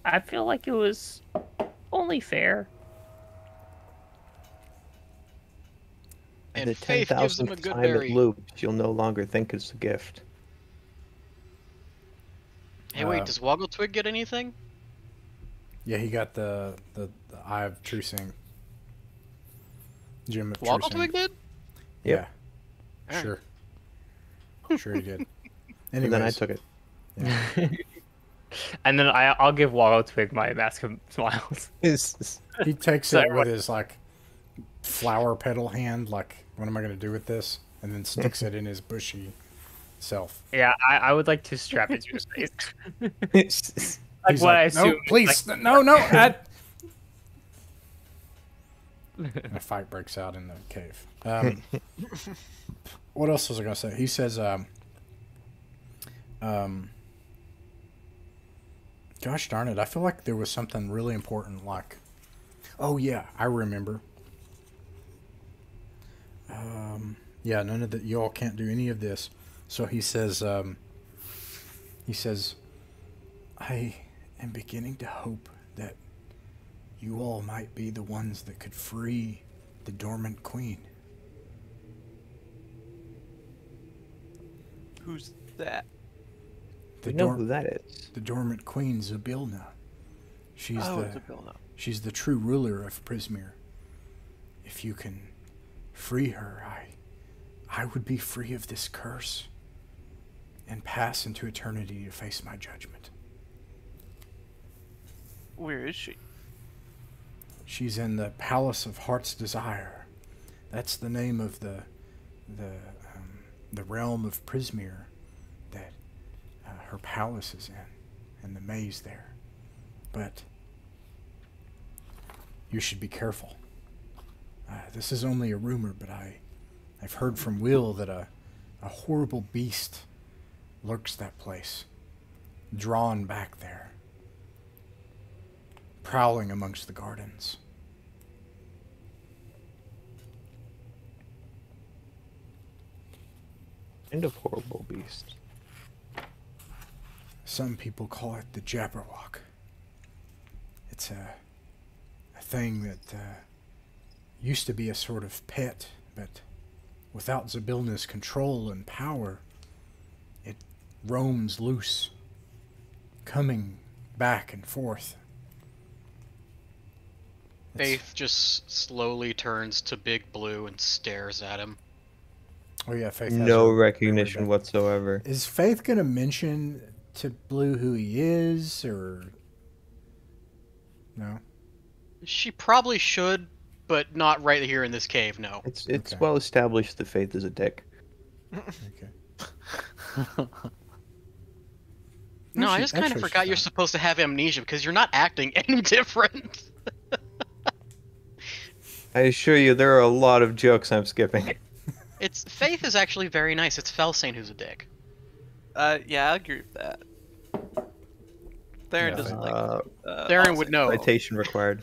I feel like it was only fair. And the faith gives him a 10,000th good time it berry. loops, you'll no longer think it's a gift. Hey, wait, does Woggle Twig get anything? Yeah, he got the Eye of True Seeing. Gem of True Woggle Seeing. Twig did? Yeah, Alright. sure. Sure he did. And then I Anyways, took it. yeah. And then I'll give Wallow Twig my mask of smiles. He takes So it everyone- with his like flower petal hand, like, what am I gonna do with this? And then sticks it in his bushy self. Yeah, I would like to strap it to his face. Like He's what I like, assume. no, please, no, no. And a fight breaks out in the cave. What else was I gonna say? He says, gosh darn it, I feel like there was something really important, like, oh yeah, I remember. Yeah, none of that. You all can't do any of this. So he says, I am beginning to hope that you all might be the ones that could free the Dormant Queen. Who's that? We know who that is. The Dormant Queen, Zabilna. She's It's a bill now. she's the true ruler of Prismere. If you can free her, I would be free of this curse and pass into eternity to face my judgment. Where is she? She's in the Palace of Heart's Desire. That's the name of the realm of Prismere that her palace is in, and the maze there. But you should be careful. This is only a rumor, but I've heard from Will that a horrible beast lurks that place, drawn back there, prowling amongst the gardens. Kind of horrible beast. Some people call it the Jabberwock. It's a thing that used to be a sort of pet, but without Zabilna's control and power, it roams loose, coming back and forth. Faith just slowly turns to Big Blue and stares at him. Oh yeah, Faith has No her recognition memory back. whatsoever. Is Faith gonna mention to Blue who he is, or no? She probably should, but not right here in this cave, no. It's Okay. well established that Faith is a dick. Okay. No, I Actually- just kind of actually, forgot she's you're fine. supposed to have amnesia because you're not acting any different. I assure you, there are a lot of jokes I'm skipping. It's Faith is actually very nice. It's Felsane who's a dick. Yeah, I agree with that. Theron Yeah, doesn't like. Theron would know. Citation required.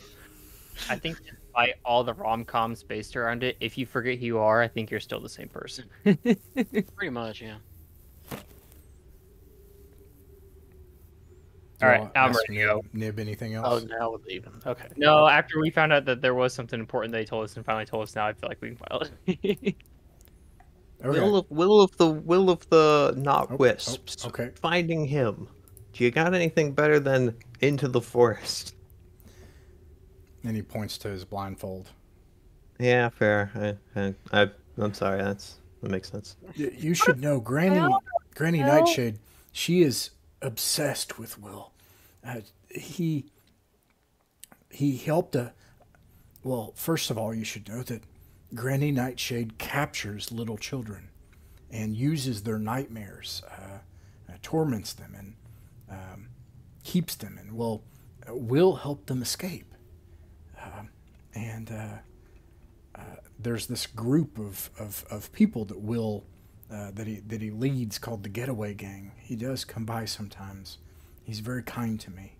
I think despite all the rom-coms based around it, if you forget who you are, I think you're still the same person. Pretty much, yeah. Do All you right, all I'm ask ready to go. Nib, anything Oh, else? now we're leaving. Okay. No, after we found out that there was something important they told us and finally told us now, I feel like we can file it. Okay. Will of the not Oh, wisps. okay. Finding him. Do you got anything better than Into the Forest? And he points to his blindfold. Yeah, fair. I'm sorry. That makes sense. You should know, Granny Nightshade. She is obsessed with Will. He helped well, first of all, you should know that Granny Nightshade captures little children and uses their nightmares, torments them, and keeps them, and will help them escape. And there's this group of people that Will that he leads called the Getaway Gang. He does come by sometimes. He's very kind to me.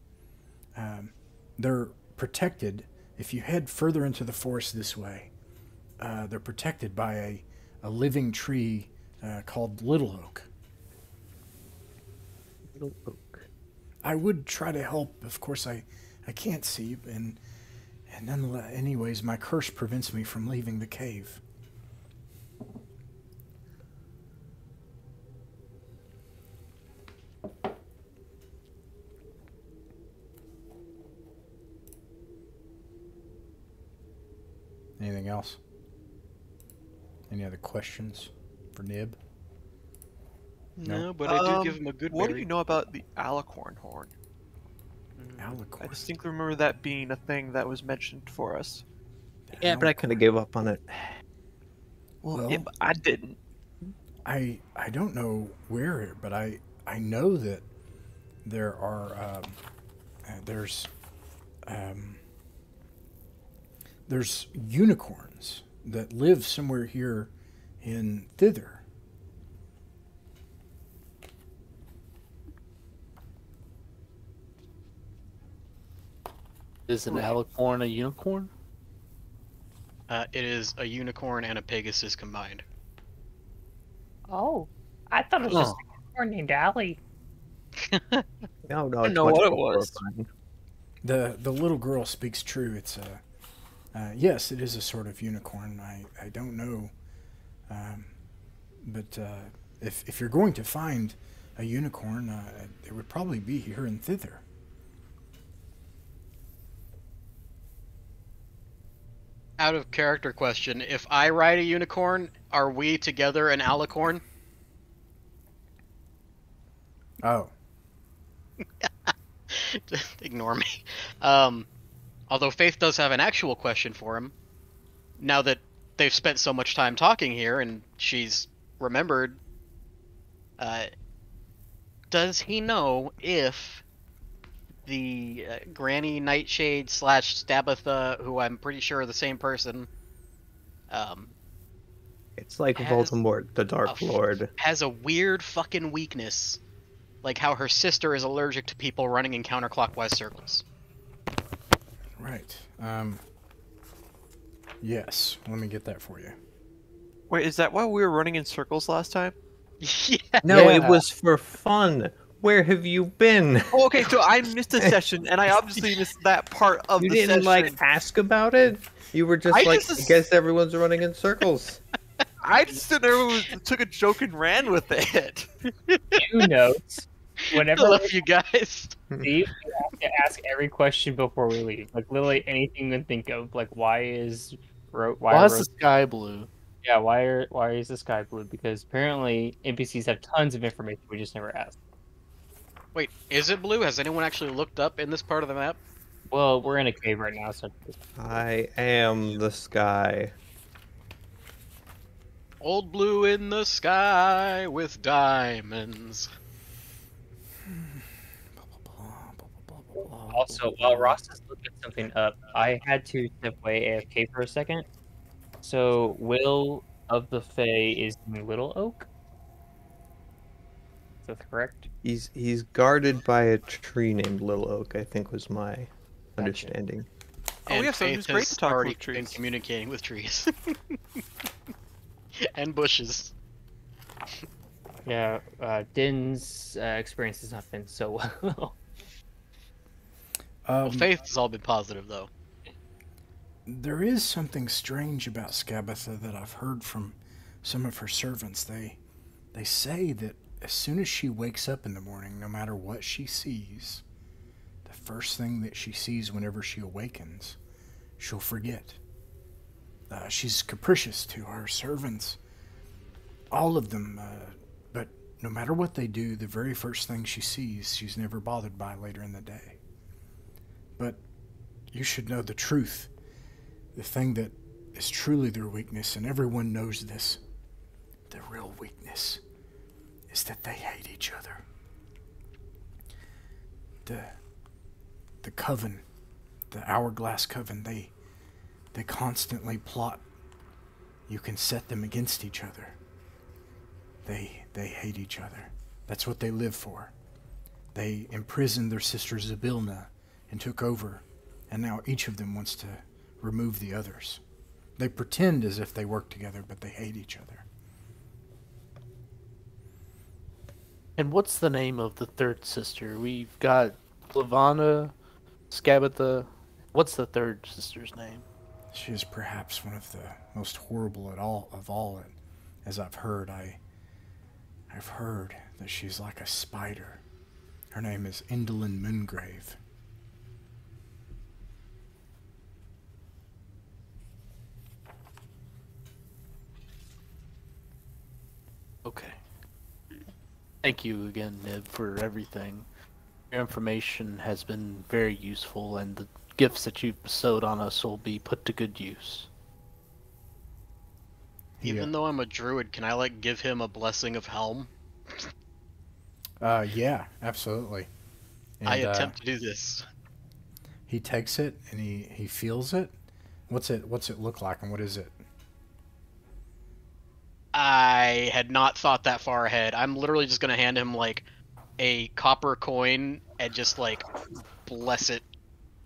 They're protected. If you head further into the forest this way, they're protected by a living tree called Little Oak. Little Oak. I would try to help. Of course, I can't see, and nonetheless, anyways, my curse prevents me from leaving the cave. Anything else? Any other questions for Nib? No, but I do give him a good What do berry. you know about the alicorn horn? I Alicorn. distinctly remember that being a thing that was mentioned for us. Yeah, but I kind of gave up on it. Well, Yeah, but I didn't. I don't know where, but I know that there are there's unicorns that live somewhere here in Thither. Is an alicorn a unicorn? It is a unicorn and a pegasus combined. Oh, I thought it was just a unicorn named Allie. No, I it's know much what it more was. horrifying. The little girl speaks true. It's yes, it is a sort of unicorn. I don't know, but if you're going to find a unicorn, it would probably be here in Thither. Out of character question, if I ride a unicorn, are we together an alicorn? Oh, Ignore me. Although Faith does have an actual question for him. Now that they've spent so much time talking here and she's remembered, does he know if the Granny Nightshade / Stabitha, who I'm pretty sure are the same person, It's like Has Voldemort, the Dark Lord. has a weird fucking weakness, like how her sister is allergic to people running in counterclockwise circles. right. Yes, let me get that for you. Wait, is that why we were running in circles last time? Yeah. No, it Yeah. was for fun. Where have you been? Oh, okay, so I missed a session, and I obviously missed that part of You the didn't session. ask about it. You were just I like, just I guess everyone's running in circles. I just stood there and took a joke and ran with it. You notes. I Whenever love we you guys. leave, we have to ask every question before we leave. Like literally anything you can think of. Like why is Why is the sky blue? yeah, why is the sky blue? Because apparently NPCs have tons of information we just never asked. Wait, is it blue? Has anyone actually looked up in this part of the map? Well, we're in a cave right now, so I am the sky. Old blue in the sky with diamonds. also while Ross is looking something up, I had to step away AFK for a second. So Will of the Fae is in Little Oak. Is that correct? He's guarded by a tree named Little Oak, I think was my understanding. Oh, And yeah, so Faith it's great has to talk already with been trees. communicating with trees. And bushes. Yeah, Din's experience has not been so well. Well, Faith has all been positive, though. There is something strange about Scabatha that I've heard from some of her servants. They say that as soon as she wakes up in the morning, no matter what she sees, the first thing that she sees whenever she awakens, she'll forget. She's capricious to her servants, all of them, but no matter what they do, the very first thing she sees, she's never bothered by later in the day. But you should know the truth. The thing that is truly their weakness, and everyone knows this, the real weakness is that they hate each other. The coven, the Hourglass Coven, they constantly plot. You can set them against each other. They hate each other. That's what they live for. They imprisoned their sister Zabilna and took over, and now each of them wants to remove the others. They pretend as if they work together, but they hate each other. And what's the name of the third sister? We've got Flavana, Scabatha. What's the third sister's name? She is perhaps one of the most horrible of all. As I've heard, I've heard that she's like a spider. Her name is Indolin Moongrave. Okay. Thank you again, Nib, for everything. Your information has been very useful, and the gifts that you've bestowed on us will be put to good use. Even though I'm a druid, can I like give him a blessing of Helm? Yeah, absolutely. And, I attempt to do this. he takes it and he feels it. What's it look like, and what is it? I had not thought that far ahead. I'm literally just gonna hand him like a copper coin and just like bless it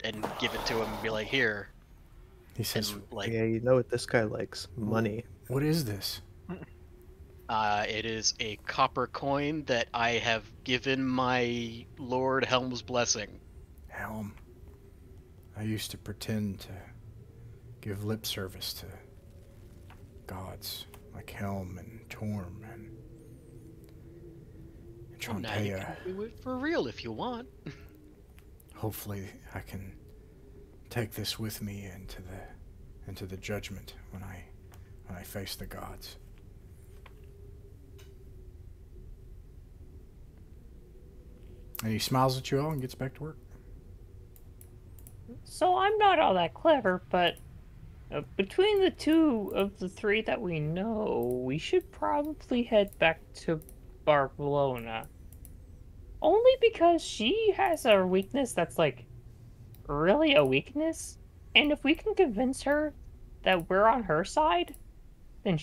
and give it to him and be like, here. He says, And like, Yeah, you know what this guy likes? Money. "What is this?" it is a copper coin that I have given my Lord Helm's blessing. Helm. I used to pretend to give lip service to gods like Helm and Torm and Well, now you Trontea. can do it for real if you want. Hopefully, I can take this with me into the judgment when I face the gods. And he smiles at you all and gets back to work. So I'm not all that clever, but between the two of the three that we know, we should probably head back to Barcelona. Only because she has a weakness that's like really a weakness, and if we can convince her that we're on her side, then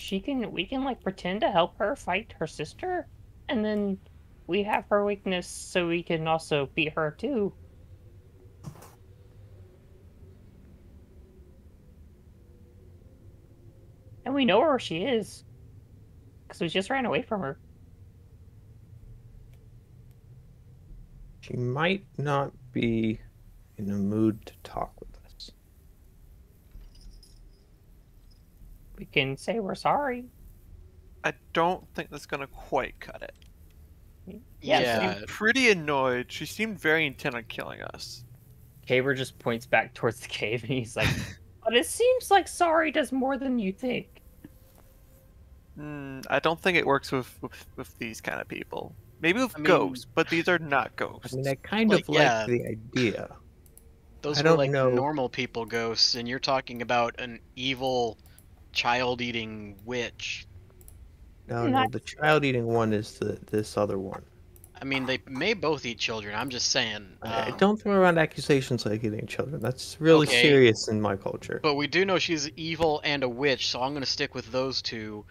we can like pretend to help her fight her sister, and then we have her weakness so we can also beat her too. And we know where she is, because we just ran away from her. She might not be in the mood to talk with us. We can say we're sorry. I don't think that's gonna quite cut it. Yeah. I'm pretty annoyed. She seemed very intent on killing us. Caber just points back towards the cave, and he's like, but it seems like sorry does more than you think. I don't think it works with these kind of people. Maybe with I mean- ghosts, but these are not ghosts. I mean, I kind Like, of like yeah. the idea. Those I were don't like know. normal people ghosts, and you're talking about an evil child-eating witch. No, Not- the child-eating one is this other one. I mean, they may both eat children. I'm just saying. Don't throw around accusations like eating children. That's really Okay. serious in my culture. But we do know she's evil and a witch, so I'm going to stick with those two.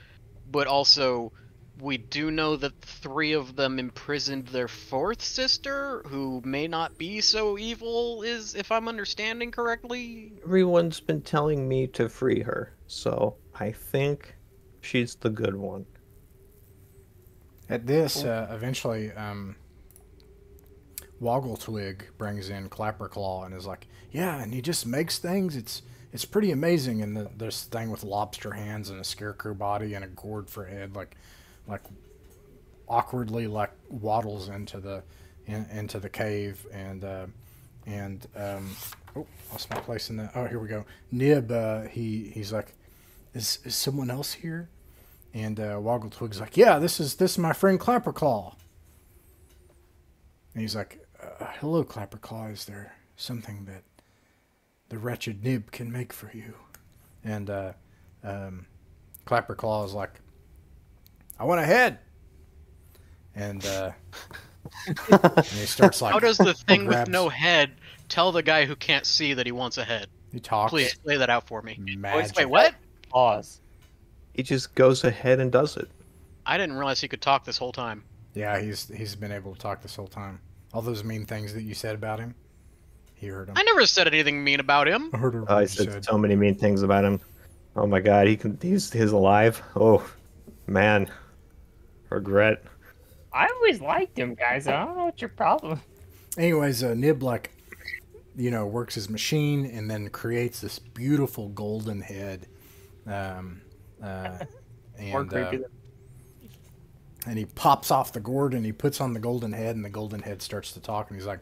But also, we do know that 3 of them imprisoned their 4th sister, who may not be so evil, if I'm understanding correctly. Everyone's been telling me to free her, so I think she's the good one. At this, eventually, Woggletwig brings in Clapperclaw and is like, "Yeah, and he just makes things. It's pretty amazing." And this thing with lobster hands and a scarecrow body and a gourd for head, like awkwardly like waddles into the cave and oh, lost my place in the. Oh, here we go. Nib, he's like, is someone else here? And Woggletwig's like, "Yeah, this is my friend Clapperclaw." And he's like, "Hello, Clapperclaw. Is there something that the wretched Nib can make for you?" And Clapperclaw is like, "I want a head." And, and he starts like, How does the thing with grabs- no head tell the guy who can't see that he wants a head? He talks. Please lay that out for me. Magic. Wait, what? Pause. He just goes ahead and does it. I didn't realize he could talk this whole time. Yeah, he's been able to talk this whole time. All those mean things that you said about him, he heard them. I never said anything mean about him. I heard everything I you said so many mean things about him. Oh my god, he's alive. Oh man, regret. I always liked him, guys. I don't know what's your problem. Anyways, Nib like, works his machine and then creates this beautiful golden head. More creepy than And he pops off the gourd and he puts on the golden head, and the golden head starts to talk, and he's like,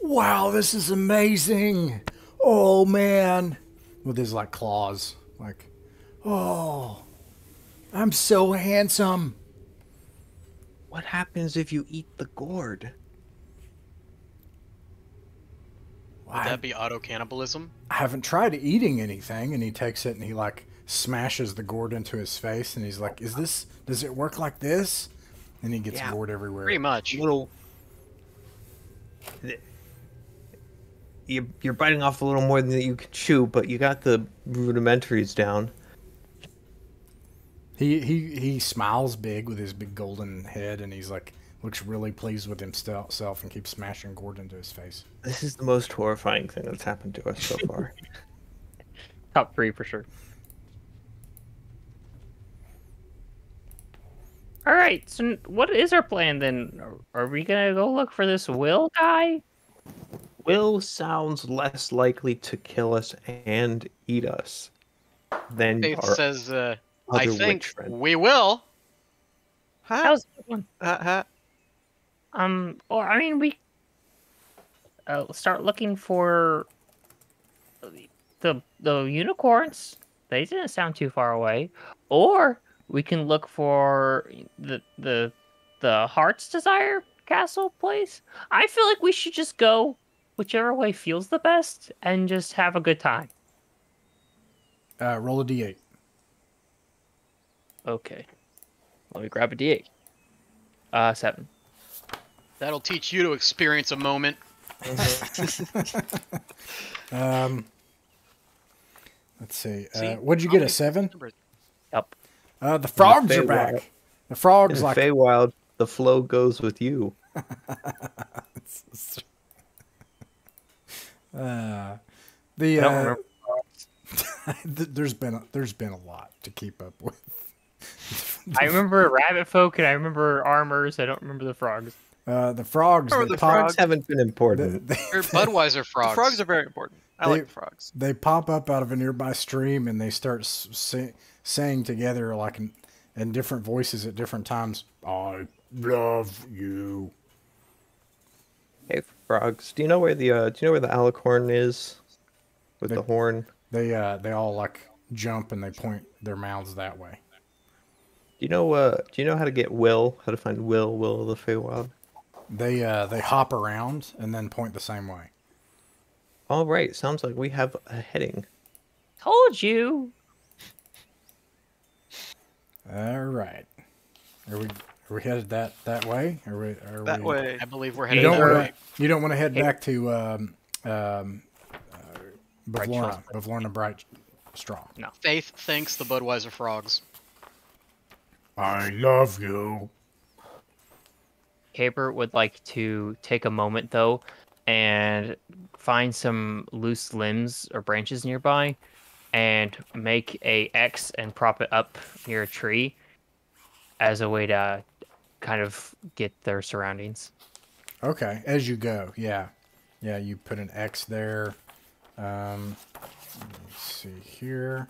"Wow, this is amazing! Oh man!" With his like claws, like, "Oh, I'm so handsome." What happens if you eat the gourd? Would that be auto cannibalism? I haven't tried eating anything, and he takes it and he like smashes the gourd into his face, and he's like, does it work like this? And he gets gourd everywhere. Pretty much. You're biting off a little more than you can chew, but you got the rudimentaries down. He smiles big with his big golden head, and he's like, looks really pleased with himself and keeps smashing gourd into his face. This is the most horrifying thing that's happened to us so far. Top 3 for sure. All right, so what is our plan then? Are we gonna go look for this Will guy? Will sounds less likely to kill us and eat us than Faith our says, I other think witch friend. we will. Huh? How's that one? Huh? Or I mean, we start looking for the unicorns. They didn't sound too far away. Or we can look for the Heart's Desire castle place. I feel like we should just go whichever way feels the best and just have a good time. Roll a d8. Okay. Let me grab a d8. 7. That'll teach you to experience a moment. Let's see. What'd you get? A 7? Yep. The frogs are back. The frogs In like Feywild, the flow goes with you. the I don't remember. there's been a lot to keep up with. I remember rabbit folk and I remember armors. I don't remember the frogs. The frogs. Remember They the pop, frogs? Haven't been important. They're Budweiser frogs. The frogs are very important. I like the frogs. They pop up out of a nearby stream and they start saying together like in different voices at different times. I love you. Hey, frogs. Do you know where the alicorn is? With the horn? They all like jump and they point their mouths that way. Do you know how to get Will? How to find Will of the Feywild? They hop around and then point the same way. All right, sounds like we have a heading. Told you. All right. Are we headed that way? That way. I believe we're You heading don't that want way. to. You don't want to head back to Bavlorna Bright Straw. No. Faith thanks the Budweiser frogs. I love you. Caper would like to take a moment though and find some loose limbs or branches nearby and make a X and prop it up near a tree as a way to kind of get their surroundings. Okay, as you go, yeah. You put an X there. Let me see here.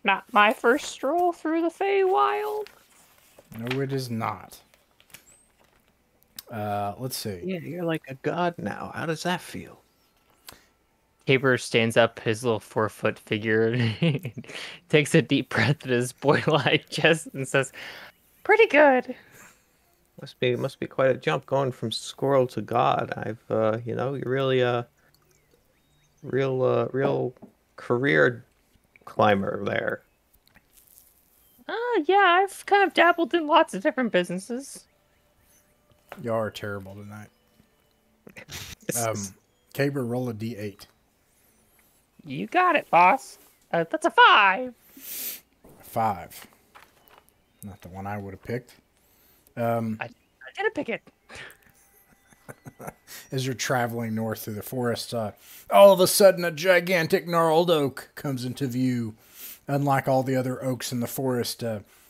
Not my first stroll through the Feywild. No, it is not. Let's see. Yeah, you're like a god now. How does that feel? Caper stands up his little 4-foot figure and takes a deep breath in his boy-like chest and says, "Pretty good." Must be quite a jump going from squirrel to god. You're really real career climber there. Yeah, I've kind of dabbled in lots of different businesses. You are terrible tonight. Caber, roll a d8. You got it, boss. That's a 5. 5. Not the one I would have picked. I didn't pick it. As you're traveling north through the forest, all of a sudden a gigantic gnarled oak comes into view. Unlike all the other oaks in the forest,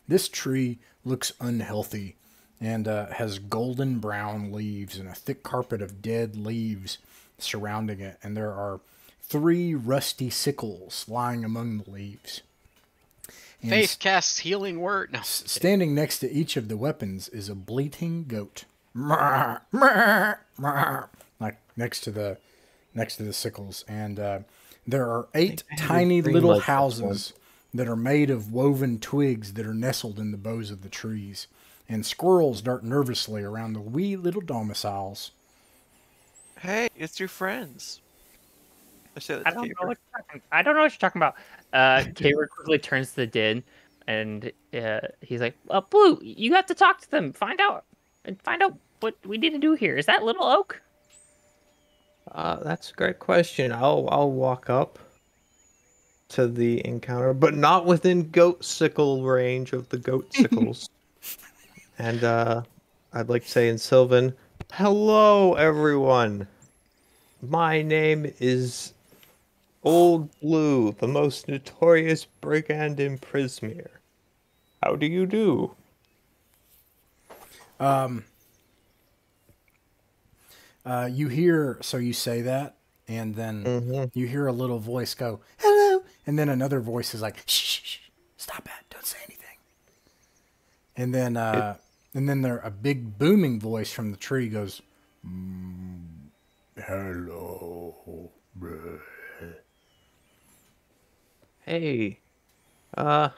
this tree looks unhealthy and has golden brown leaves and a thick carpet of dead leaves surrounding it. And there are 3 rusty sickles lying among the leaves. And Faith casts healing word. No. standing next to each of the weapons is a bleating goat. Like next to the sickles, and there are 8 tiny green little light houses that are made of woven twigs that are nestled in the boughs of the trees, and squirrels dart nervously around the wee little domiciles. Hey, it's your friends. I said I that to don't know Caper. what you're talking. I don't know what you're talking about. Kaber quickly turns to the din, and he's like, "Blue, you have to talk to them. Find out what we need to do here. Is that little oak?" That's a great question. I'll walk up to the encounter, but not within goat sickle range of the goat sickles. And I'd like to say in Sylvan, hello everyone. My name is Old Blue, the most notorious brigand in Prismere. How do you do? You hear, so you say that, and then Mhm. you hear a little voice go, hello, and then another voice is like, shh, shh, shh, stop that, don't say anything. And then there a big booming voice from the tree goes, hello, bruh." Hey, uh,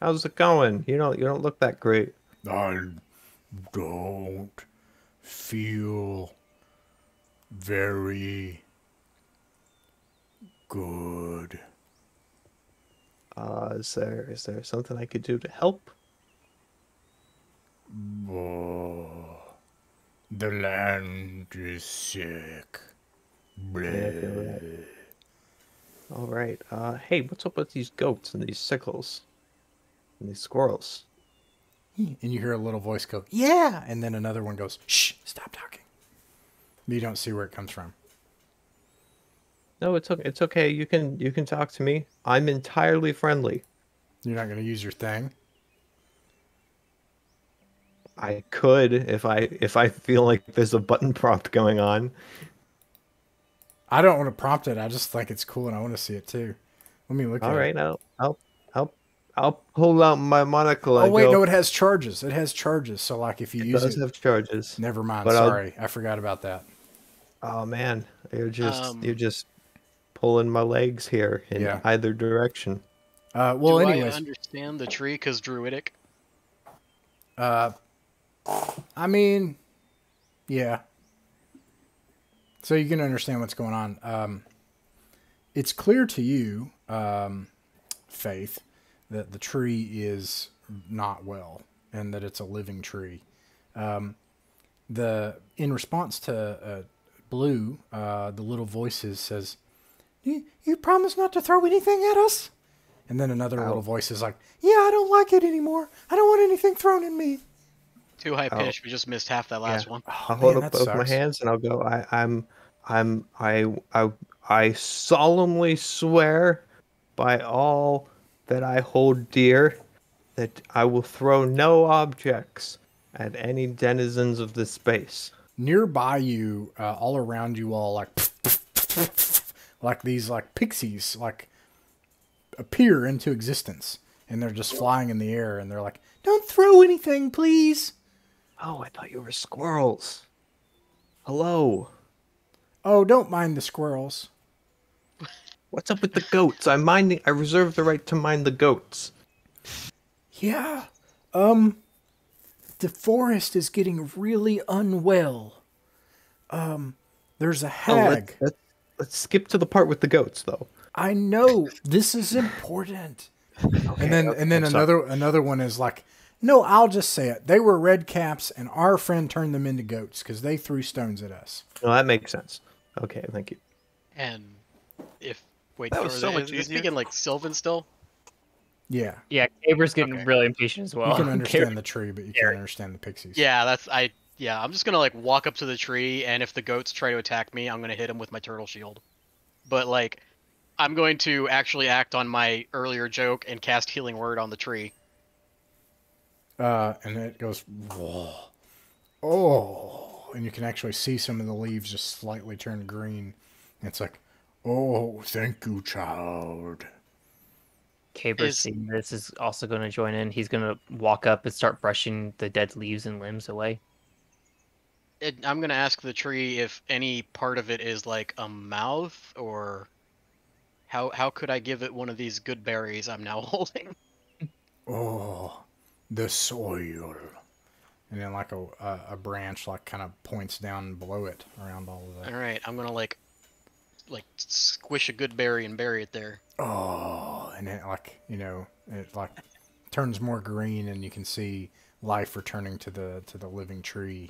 how's it going? You don't look that great. I don't feel very good. Is there something I could do to help? Oh, the land is sick. Yeah, I feel that. All right. Hey, what's up with these goats and these sickles and these squirrels? And you hear a little voice go, yeah. And then another one goes, shh, stop talking. You don't see where it comes from. No, it's okay. It's okay. You can talk to me. I'm entirely friendly. You're not going to use your thing. I could if I feel like there's a button prompt going on. I don't want to prompt it. I just think it's cool and I want to see it too. Let me look All at right, it. I'll pull out my monocle Oh, and wait, go. no, it has charges. It has charges. So, like, if you It use does it, have charges. never mind. But I'll. Sorry. I forgot about that. Oh man, you're Um, just pulling my legs here in Yeah. either direction. Well, do I anyways, understand the tree because druidic? I mean, yeah. So you can understand what's going on. It's clear to you, Faith, that the tree is not well and that it's a living tree. In response to Blue, the little voices says, "You promise not to throw anything at us?" And then another little voice is like, "Yeah, I don't like it anymore. I don't want anything thrown at me." Too high pitched. We just missed half that last one. I'll Oh, hold man, up that both my sucks. hands and I'll go. I solemnly swear by all that I hold dear that I will throw no objects at any denizens of this space. Nearby you, all around you, all like these like pixies like appear into existence, and they're just flying in the air, and they're like, "Don't throw anything, please." Oh, I thought you were squirrels. Hello. Oh, don't mind the squirrels. What's up with the goats? I reserve the right to mind the goats. Yeah, the forest is getting really unwell. There's a Oh, hag. let's skip to the part with the goats though. I know this is important. Okay, And then I'm sorry. another one is like, no, I'll just say it. They were red caps, and our friend turned them into goats because they threw stones at us. No, that makes sense. Okay, thank you. And if wait, That was so much is he easier. speaking like Sylvan still? Yeah, Yeah, Kaber's getting Okay. really impatient as well. you can Kaber- understand the tree, but you can't understand the pixies. Yeah, I'm just gonna like walk up to the tree, and if the goats try to attack me, I'm gonna hit them with my turtle shield. But like, I'm going to actually act on my earlier joke and cast Healing Word on the tree. And it goes, whoa, oh, and you can actually see some of the leaves just slightly turn green. And it's like, oh, thank you, child. Kaber Is- seeing this is also going to join in. He's going to walk up and start brushing the dead leaves and limbs away. I'm gonna ask the tree if any part of it is like a mouth or How could I give it one of these good berries I'm now holding? Oh, the soil. And then like a branch like kind of points down below it around all of that. All right, I'm gonna like squish a good berry and bury it there. Oh, and it like, you know, it like turns more green and you can see life returning to the living tree.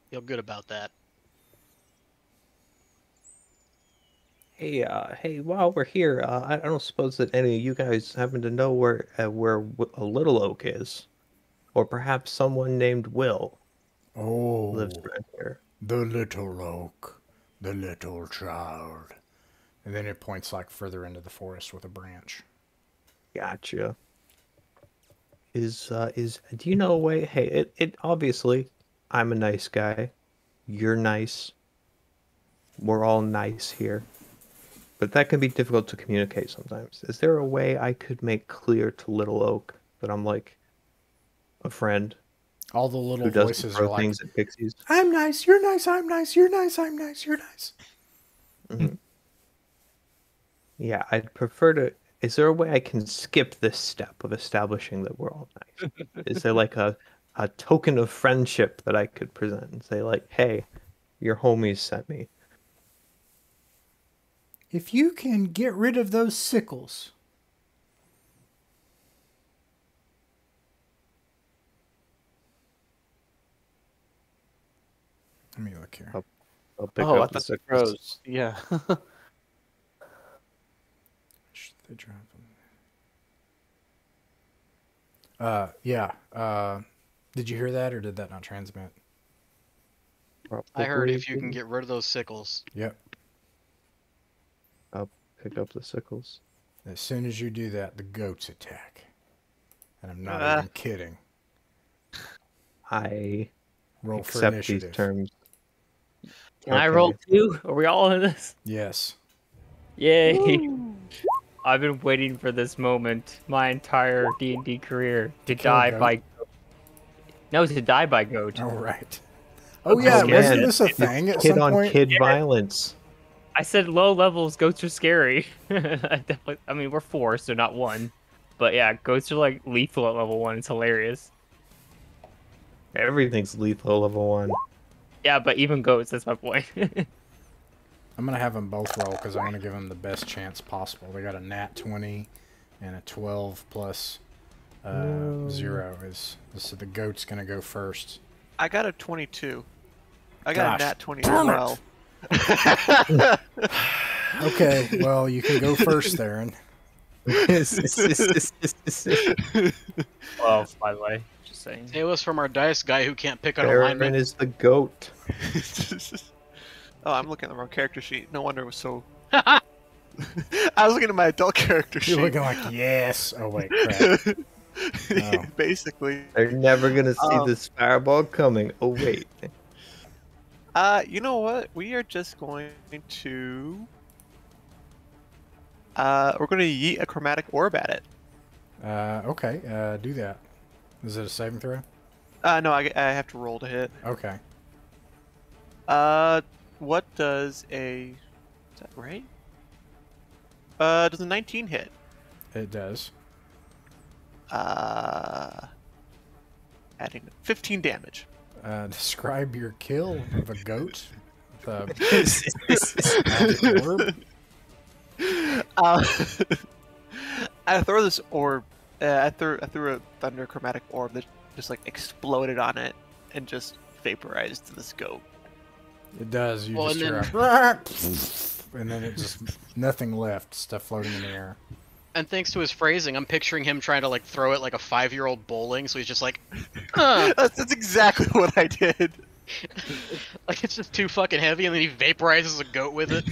Feel good about that. Hey, hey, while we're here, I don't suppose that any of you guys happen to know where a Little Oak is, or perhaps someone named Will Oh, lives around here. the little oak, the little child. And then it points like further into the forest with a branch. Gotcha. Do you know a way? Hey, it obviously, I'm a nice guy. You're nice. We're all nice here. But that can be difficult to communicate sometimes. Is there a way I could make clear to Little Oak that I'm like a friend All the little who doesn't voices are throw like, things at pixies? I'm nice, you're nice, I'm nice, you're nice, I'm nice, you're nice. Mhm. Yeah, I'd prefer to. Is there a way I can skip this step of establishing that we're all nice? Is there like a token of friendship that I could present and say like, hey, your homies sent me? If you can get rid of those sickles. Let me look here. I'll pick Oh, I up the thought the sickles. crows. Yeah. Should they drop them? Yeah. Did you hear that or did that not transmit? I heard Probably if you can didn't. get rid of those sickles. Yep. I'll pick up the sickles. As soon as you do that, the goats attack. And I'm not Ah. even kidding. I Roll for accept these initiative. terms. Can I roll Okay. too? Are we all in this? Yes. Yay! I've been waiting for this moment my entire D&D career to kill a die goat? by. No, to die by goat. All right. Oh yeah, scared. wasn't this a It's thing at kid some on point? kid violence. I said low levels goats are scary. I mean, we're 4, so not 1. But yeah, goats are like lethal at level 1. It's hilarious. Everything's lethal level 1. Yeah, but even goats, that's my point. I'm gonna have them both roll because I want to give them the best chance possible. They got a nat 20 and a 12 plus 0 is so the goat's gonna go first. I got a 22. I got Gosh, a nat 20 as darn it. well. Okay, well you can go first, Theron. 12, by the way. Just saying. It was from our dice guy who can't pick on Aaron alignment. is the goat. Oh, I'm looking at the wrong character sheet. No wonder it was so. I was looking at my adult character sheet. You're looking like yes. Oh wait, crap. Oh. Basically. They're never gonna see this fireball coming. Oh wait. You know what? We are just going to. We're going to yeet a chromatic orb at it. Okay, do that. Is it a saving throw? No, I have to roll to hit. Okay. What does a? Is that right? Does a 19 hit? It does. Adding 15 damage. Describe your kill of a goat. With a magic orb. I throw this orb. I threw a thunder chromatic orb that just like exploded on it and just vaporized this goat. It does. You Well, just and hear and then it just nothing left. Stuff floating in the air. And thanks to his phrasing, I'm picturing him trying to like throw it like a 5-year-old bowling. So he's just like, huh. That's exactly what I did. Like it's just too fucking heavy, and then he vaporizes a goat with it.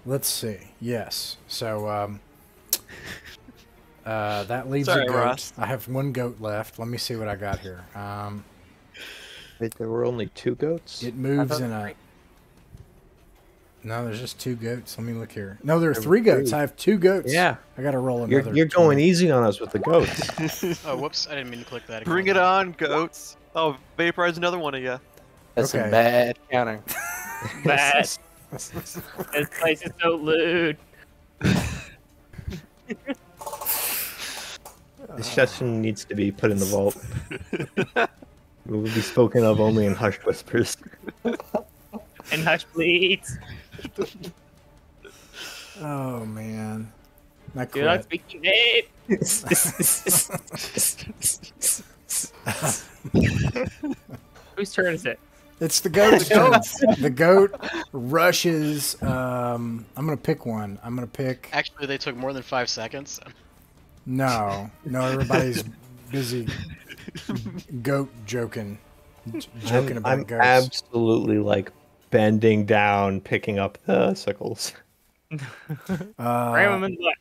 Let's see. Yes. So that leaves Sorry, a goat. Ross. I have one goat left. Let me see what I got here. Wait, there were only 2 goats? It moves in a. No, there's just 2 goats. Let me look here. No, there are 3 goats. I have 2 goats. Yeah. I gotta roll another. You're going 20. easy on us with the goats. Oh, whoops! I didn't mean to click that. Bring it on, goats. Oh, vaporize another one of you. That's some Okay. bad counting. Bad. This place is so lewd. This session needs to be put in the vault. It will be spoken of only in hushed whispers. And hush, please. Oh man. I Do not quit. speak name. Whose turn is it? It's the goat's turn. The goat rushes. I'm gonna pick one. I'm gonna pick. Actually, they took more than 5 seconds. No, everybody's busy goat joking about I'm goats. absolutely like bending down, picking up the sickles. Ram him in the butt.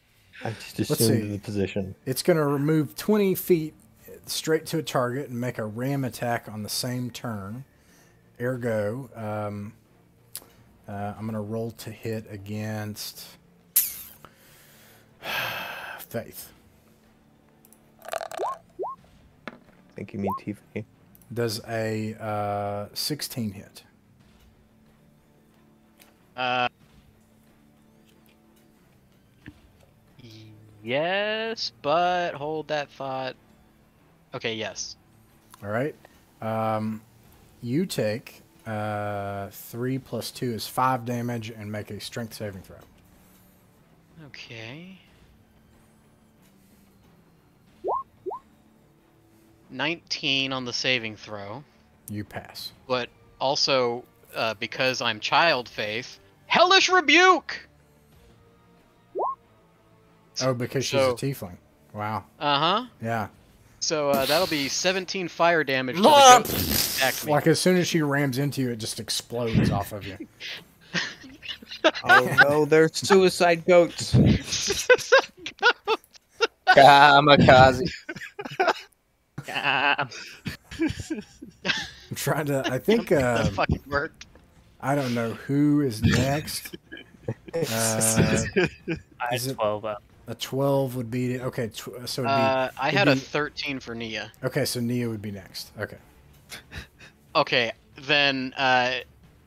I just Let's assumed see. the position. It's gonna remove 20 feet straight to a target and make a ram attack on the same turn. Ergo, I'm gonna roll to hit against Faith. I think you mean TV. Does a 16 hit? Yes, but hold that thought. Okay, yes. All right. You take 3 plus 2 is 5 damage and make a strength saving throw. Okay. 19 on the saving throw, You pass. but also because I'm child faith, hellish rebuke. Oh, because she's So- a tiefling. Wow. Uh-huh. Yeah. So that'll be 17 fire damage to the goat that attacked me. Like as soon as she rams into you, it just explodes off of you. Oh no, they're suicide goats. Kamikaze. Ah, I'm trying to. I think. That fucking worked. I don't know who is next. I had Is it- 12 up. A 12 would be okay. So it'd be I it'd had a be- 13 for Nia. okay. So Nia would be next. Okay. Okay, then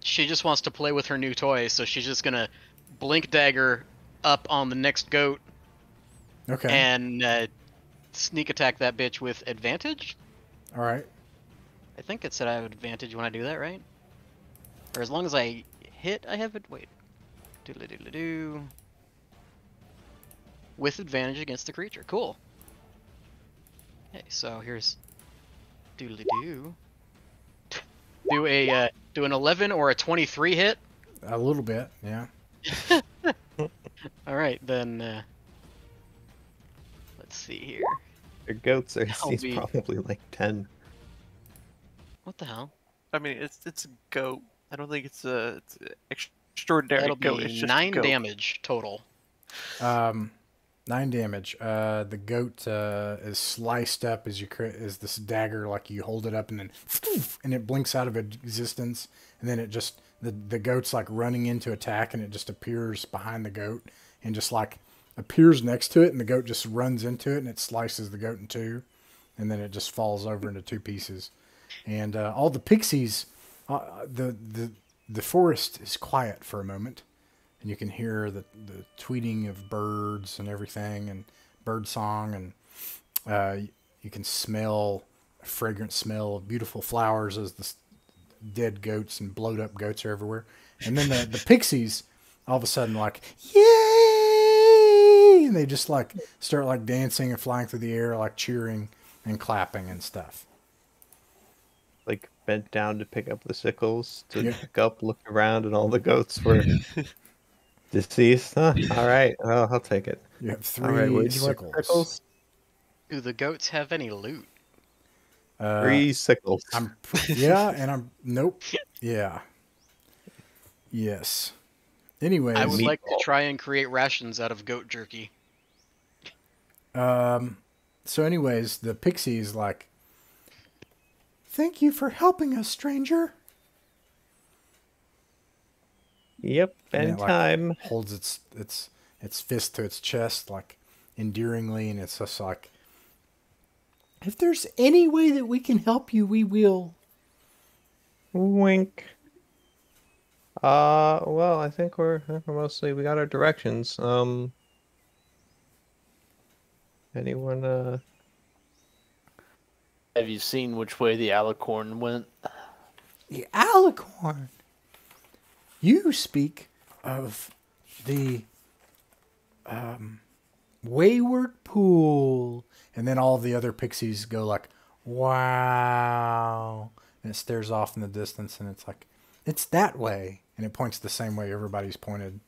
she just wants to play with her new toy, so she's just gonna blink dagger up on the next goat Okay. and sneak attack that bitch with advantage. All right. I think it said I have advantage when I do that, right? Or as long as I hit, I have it. Wait. Doodly doodly doo. With advantage against the creature. Cool. Okay, so here's doodly doo. Do an 11 or a 23 hit. A little bit. Yeah. All right, then. Let's see here. Their goats are That'll he's be- probably like 10. What the hell? I mean, it's a goat. I don't think it's a extraordinary That'll goat. It's be just a 9 goat. damage total. 9 damage. The goat is sliced up as as this dagger, like you hold it up and then and it blinks out of existence, and then it just the goat's like running into attack, and it just appears behind the goat and just like appears next to it, and the goat just runs into it and it slices the goat in two, and then it just falls over into two pieces, and all the pixies, the forest is quiet for a moment. And you can hear the tweeting of birds and everything, and bird song, and you can smell a fragrant smell of beautiful flowers as the dead goats and blowed up goats are everywhere. And then the pixies, all of a sudden, like, yay! And they just like start like dancing and flying through the air, like cheering and clapping and stuff. Like bent down to pick up the sickles, to Yeah. pick up, look around, and all the goats were deceased. Huh? All right, well, I'll take it. You have All right, three where'd you want sickles. sickles? Do the goats have any loot? 3 sickles. Yeah, and I'm nope. Yeah. Yes. Anyways, I would like to meatball. try and create rations out of goat jerky. so anyways, the pixie's like, thank you for helping us, stranger. Yep, And and it, like, time. holds its fist to its chest, like endearingly, and it's just like, if there's any way that we can help you, we will. Wink. Well, I think we're mostly we got our directions. Anyone Have you seen which way the alicorn went? The alicorn. You speak of the wayward pool. And then all the other pixies go like, wow. And it stares off in the distance and it's like, it's that way. And it points the same way everybody's pointed.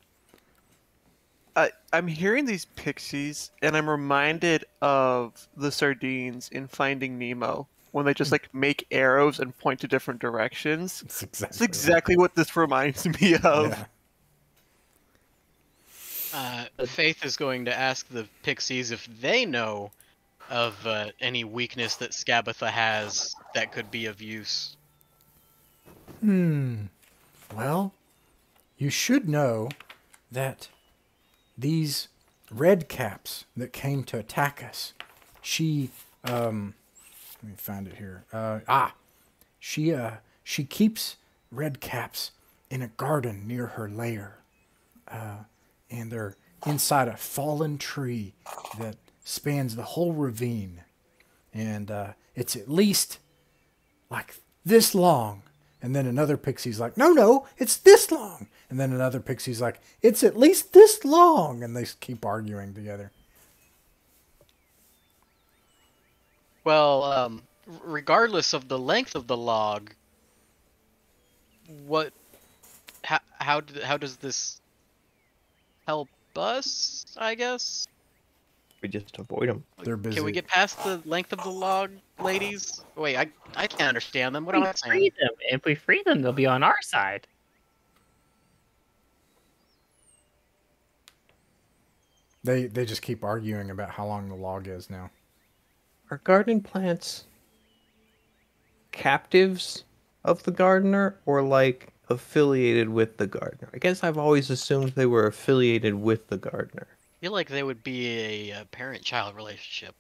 I'm hearing these pixies, and I'm reminded of the sardines in Finding Nemo when they just like make arrows and point to different directions. It's exactly, It's exactly what this reminds me of. Yeah. Faith is going to ask the pixies if they know of any weakness that Scabatha has that could be of use. Well, you should know that these red caps that came to attack us, she, let me find it here. She keeps red caps in a garden near her lair. And they're inside a fallen tree that spans the whole ravine. And it's at least like this long. And then another pixie's like, no, it's this long. And then another pixie's like, it's at least this long. And they keep arguing together. Well, regardless of the length of the log, how does this help us, I guess? we just avoid them? They're busy. Can we get past the length of the log, ladies? Wait, I can't understand them. What am I saying? Free them. If we free them, they'll be on our side. They just keep arguing about how long the log is now. Are garden plants captives of the gardener or like affiliated with the gardener? I guess I've always assumed they were affiliated with the gardener. I feel like they would be a parent-child relationship.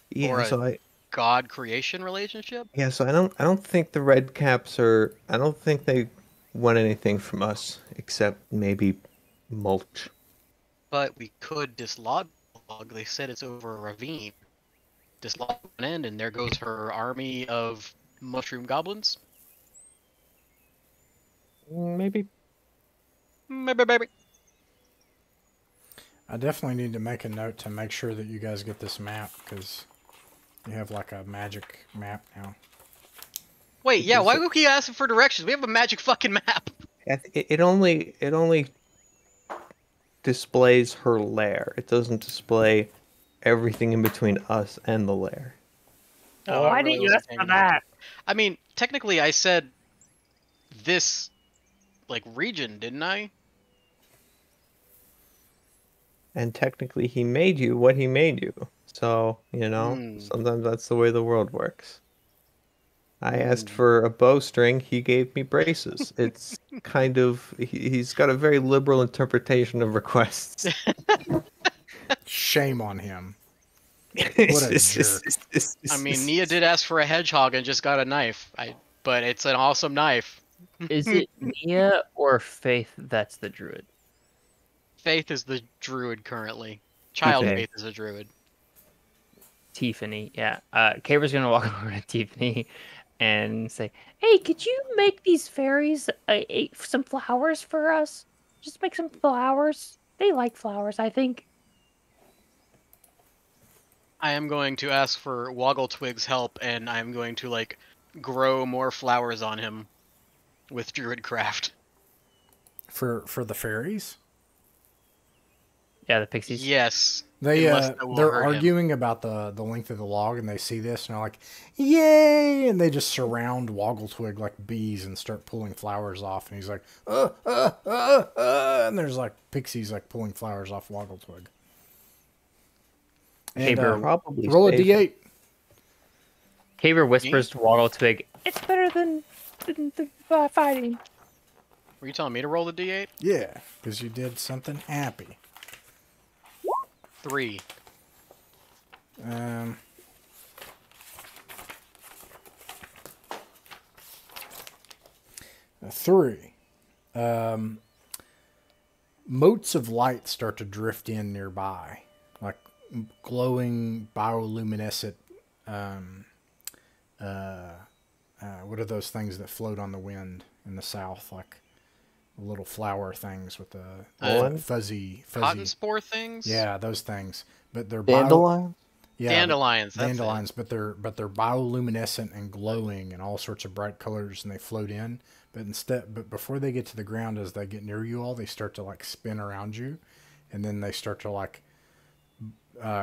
Yeah, Or a- so God-creation relationship? so I don't think the red caps are I don't think they want anything from us except maybe mulch. But we could dislodge the log. They said it's over a ravine. Dislodge one end, and there goes her army of mushroom goblins. Maybe. Maybe. I definitely need to make a note to make sure that you guys get this map, because you have like a magic map now. Wait, yeah, why would we ask for directions? We have a magic fucking map. It only displays her lair. It doesn't display everything in between us and the lair. Oh, Why I really didn't you wasn't ask paying for that? I mean, technically I said this, like, region, didn't I? And technically he made you what he made you. So, Hmm. sometimes that's the way the world works. I asked for a bowstring, he gave me braces. It's kind of he's got a very liberal interpretation of requests. Shame on him. What a jerk. I mean, Nia did ask for a hedgehog and just got a knife. But it's an awesome knife. Is it Nia or Faith that's the druid? Faith is the druid currently. Child Okay. Faith is a druid. Tiffany, yeah. Kabra's gonna walk over to Tiffany and say, "Hey, could you make these fairies some flowers for us? Just make some flowers. They like flowers, I think." I am going to ask for Woggletwig's help, and I'm going to, like, grow more flowers on him with Druidcraft. For the fairies? Yeah, the pixies. Yes. They unless that will they're hurt him. arguing about the length of the log, and they see this and they're like, "Yay!" And they just surround Woggletwig like bees and start pulling flowers off. And he's like, and there's like pixies like pulling flowers off Woggletwig. And Cabra probably roll a safe. d8. Cabra whispers to Woggletwig, "It's better than fighting." Were you telling me to roll the d8? Yeah, because you did something happy. 3. 3. Motes of light start to drift in nearby, like glowing bioluminescent. What are those things that float on the wind in the south, like little flower things with the fuzzy. Cotton spore things. Yeah, those things. But they're Dandelion? Yeah, Dandelions. That's dandelions, but they're bioluminescent and glowing and all sorts of bright colors, and they float in. But before they get to the ground, as they get near you all, they start to like spin around you, and then they start to like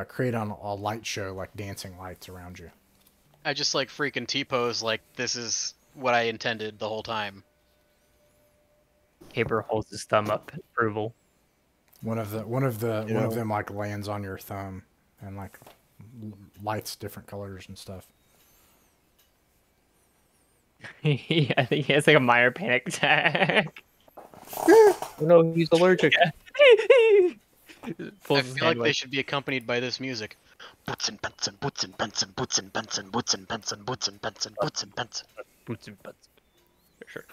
create on a light show, like dancing lights around you. I just like freaking T-pose like this is what I intended the whole time. Caber holds his thumb up in approval. One of them like lands on your thumb and like lights different colors and stuff. I think he has like a minor panic attack. No, he's allergic. I feel like they should be accompanied by this music. Boots and Benson, boots and Benson, boots and Benson, boots and Benson, boots and Benson, boots and Benson. Boots and Benson. For sure.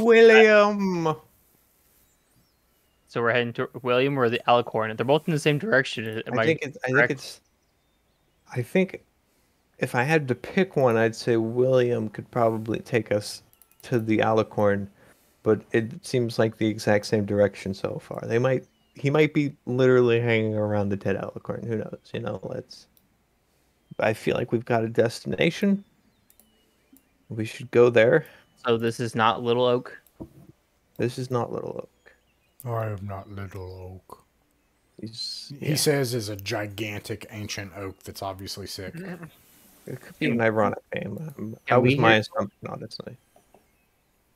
William. So we're heading to William or the Alicorn. They're both in the same direction. I think if I had to pick one, I'd say William could probably take us to the Alicorn, but it seems like the exact same direction so far. He might be literally hanging around the dead Alicorn. Who knows? You know, I feel like we've got a destination. We should go there. So this is not Little Oak? This is not Little Oak. I am not Little Oak. He says is a gigantic ancient oak that's obviously sick. It could be an ironic name. That was my assumption, honestly.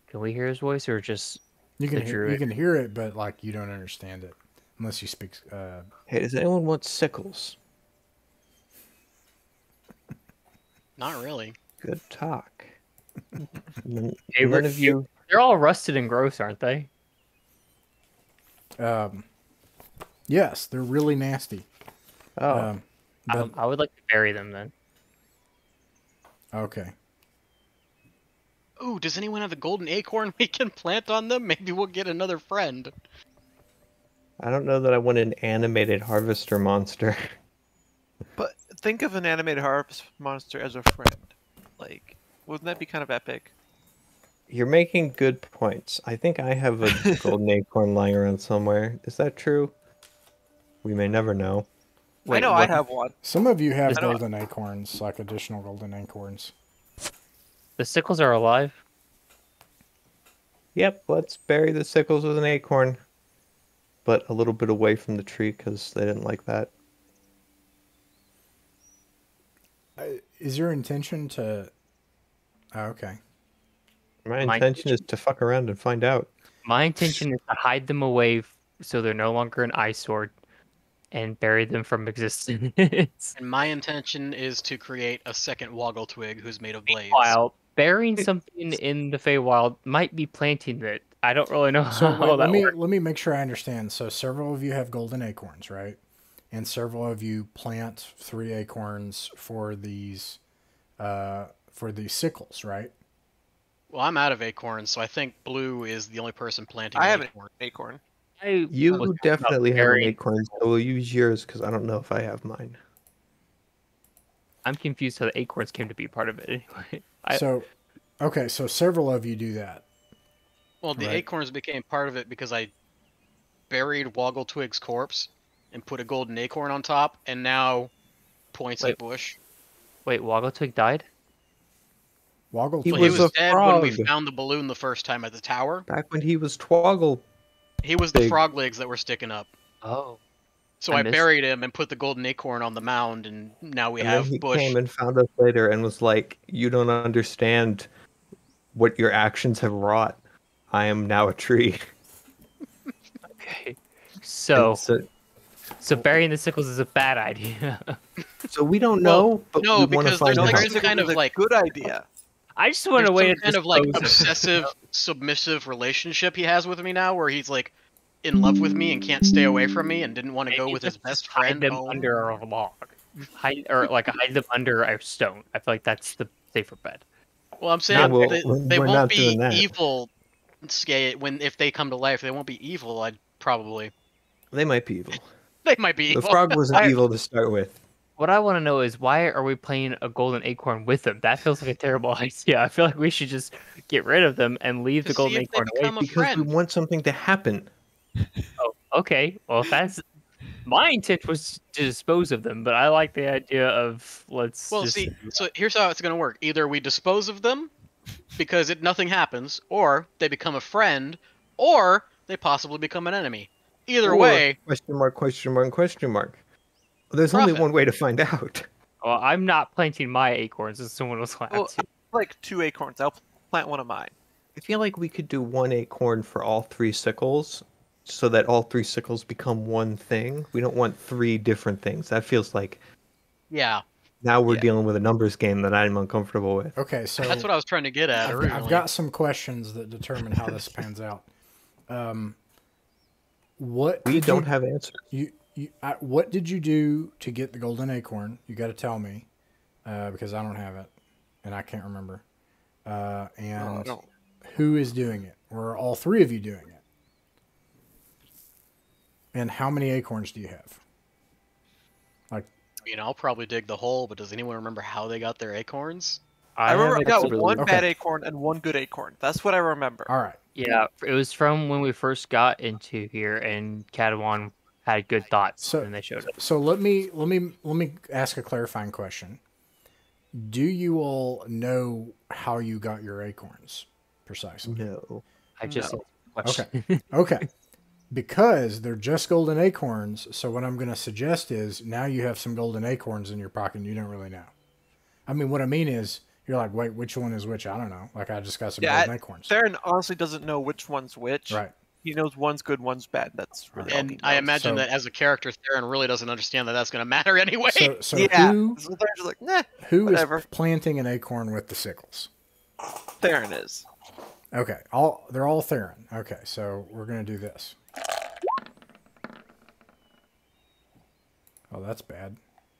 Can we hear his voice or just you can hear it, but like you don't understand it unless you speak. Hey, does anyone want sickles? Not really. Good talk. Hey, None of you. They're all rusted and gross, aren't they? Yes, they're really nasty. Oh, I would like to bury them then. Okay. Ooh, does anyone have a golden acorn we can plant on them? Maybe we'll get another friend. I don't know that I want an animated harvester monster. But think of an animated harvest monster as a friend. Like, wouldn't that be kind of epic? You're making good points. I think I have a golden acorn lying around somewhere. Is that true? We may never know. I know I have one. Some of you have golden acorns, like additional golden acorns. The sickles are alive. Yep, let's bury the sickles with an acorn. But a little bit away from the tree because they didn't like that. Is your intention to... Oh, okay. My intention is to fuck around and find out. My intention is to hide them away so they're no longer an eyesore and bury them from existence. And my intention is to create a second Woggle Twig who's made of blades. While burying something in the Feywild might be planting it. I don't really know So how that works. let me make sure I understand. So several of you have golden acorns, right? And several of you plant 3 acorns for these sickles, right? Well, I'm out of acorns, so I think Blue is the only person planting I have an acorn. acorn. You definitely have an acorn, so we'll use yours because I don't know if I have mine. I'm confused how the acorns came to be part of it anyway. So several of you do that. Well, the acorns became part of it because I buried Woggle Twig's corpse and put a golden acorn on top, and now points at Bush. Wait, Woggletwig died? Woggle He Well, Twig. he was was a dead when we frog. found the balloon the first time at the tower. Back when he was Twoggle. He was the Big. frog legs that were sticking up. Oh. So I I missed- buried him and put the golden acorn on the mound, and now we And have then he Bush. came and found us later and was like, "You don't understand what your actions have wrought. I am now a tree." Okay. And So burying the sickles is a bad idea. so we don't know, but no, we want to because find there's out. like some kind of like good idea. I just want there's a way some to kind of like dispose of it. obsessive, submissive relationship he has with me now, where he's like in love with me and can't stay away from me, and didn't want to go Maybe with his just best hide friend them home. under a log. Hide them under a stone. I feel like that's the safer bet. Well, I'm saying well, they we're won't not be doing that. evil. If they come to life, they won't be evil. I'd probably They might be evil. they might be The evil. frog wasn't evil to start with. What I want to know is why are we playing a golden acorn with them? That feels like a terrible idea. I feel like we should just get rid of them and leave To the golden see if they acorn away. become a Because we friend. want something to happen. Oh, okay. Well, if that's my intent was to dispose of them, but I like the idea of let's Well, just. see, so here's how it's gonna work. Either we dispose of them because nothing happens, or they become a friend, or they possibly become an enemy. Either Or, way, question mark, question mark, question mark. There's only Profit. one way to find out. Well, I'm not planting my acorns, as someone else will have Well, to. like 2 acorns. I'll plant one of mine. I feel like we could do 1 acorn for all 3 sickles, so that all 3 sickles become one thing. We don't want 3 different things. That feels like yeah, now we're Yeah. dealing with a numbers game that I'm uncomfortable with. Okay, so that's what I was trying to get at originally. I've got some questions that determine how this pans out. What We did don't you, have answers. what did you do to get the golden acorn? You got to tell me, because I don't have it, and I can't remember. And don't. who is doing it? Or are all 3 of you doing it? And how many acorns do you have? Like, I'll probably dig the hole, but does anyone remember how they got their acorns? I remember I haven't got really- one Okay. bad acorn and 1 good acorn. That's what I remember. all right. Yeah, it was from when we first got into here, and Cadawan had good thoughts, So- and they showed up. So let me ask a clarifying question. Do you all know how you got your acorns precisely? No. I just No. question. Okay. Because they're just golden acorns, so what I'm going to suggest is now you have some golden acorns in your pocket and you don't really know. I mean, what I mean is you're like, wait, which one is which? I don't know. Like, I just got some golden acorns. Theron honestly doesn't know which one's which. Right. He knows one's good, one's bad. That's really all he And knows. I imagine So- that as a character, Theron really doesn't understand that that's going to matter anyway. So yeah. who So Theron's just like, nah, is whatever. planting an acorn with the sickles? Theron is. Okay. They're all Theron. Okay, so we're going to do this. Oh, that's bad.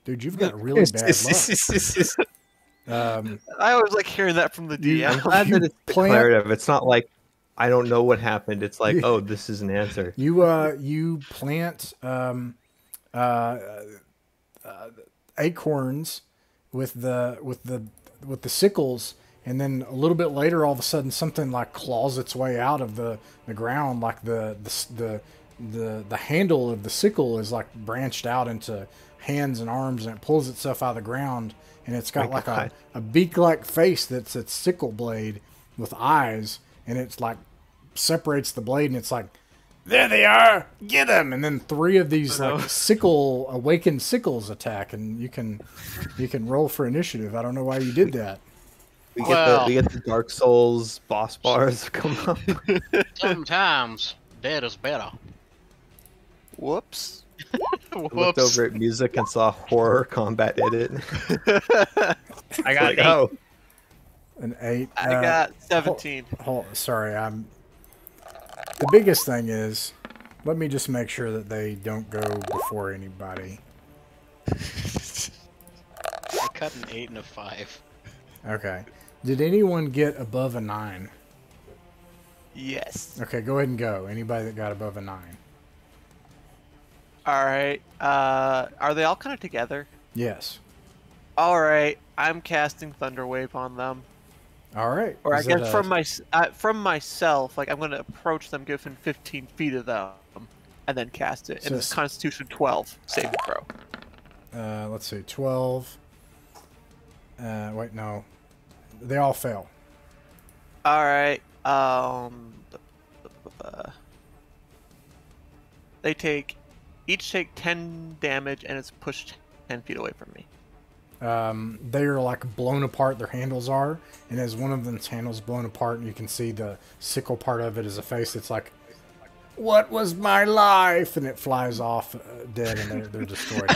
Dude, you've got really bad luck. I always like hearing that from the DM. I'm glad that it's plant- declarative. It's not like I don't know what happened. It's like, oh, this is an answer. You plant acorns with the sickles, and then a little bit later, all of a sudden, something like claws its way out of the ground, like the handle of the sickle is like branched out into hands and arms, and it pulls itself out of the ground, and it's got My like God. a beak-like face that's its sickle blade with eyes, and it's like separates the blade, and it's like, there they are, get them, and then 3 of these like awakened sickles attack, and you can roll for initiative. I don't know why you did that. We get the Dark Souls boss bars come up. Sometimes dead is better. Whoops. Looked Whoops. over at music and saw horror combat edit. I got Like, 8. oh, An 8. I got 17. Sorry, the biggest thing is, let me just make sure that they don't go before anybody. I cut an 8 and a 5. Okay. Did anyone get above a 9? Yes. Okay, go ahead and go. Anybody that got above a 9. All right. Are they all kind of together? Yes. All right. I'm casting Thunderwave on them. All right. Or I Is it guess from myself, like I'm going to approach them, give within 15 feet of them, and then cast it. So And it's Constitution 12 saving throw. let's see, 12. Wait, no. They all fail. All right. They each take 10 damage, and it's pushed 10 feet away from me. They are like blown apart, their handles are, and as one of them's handles blown apart, and you can see the sickle part of it is a face that's like, what was my life? And it flies off dead, and they're destroyed.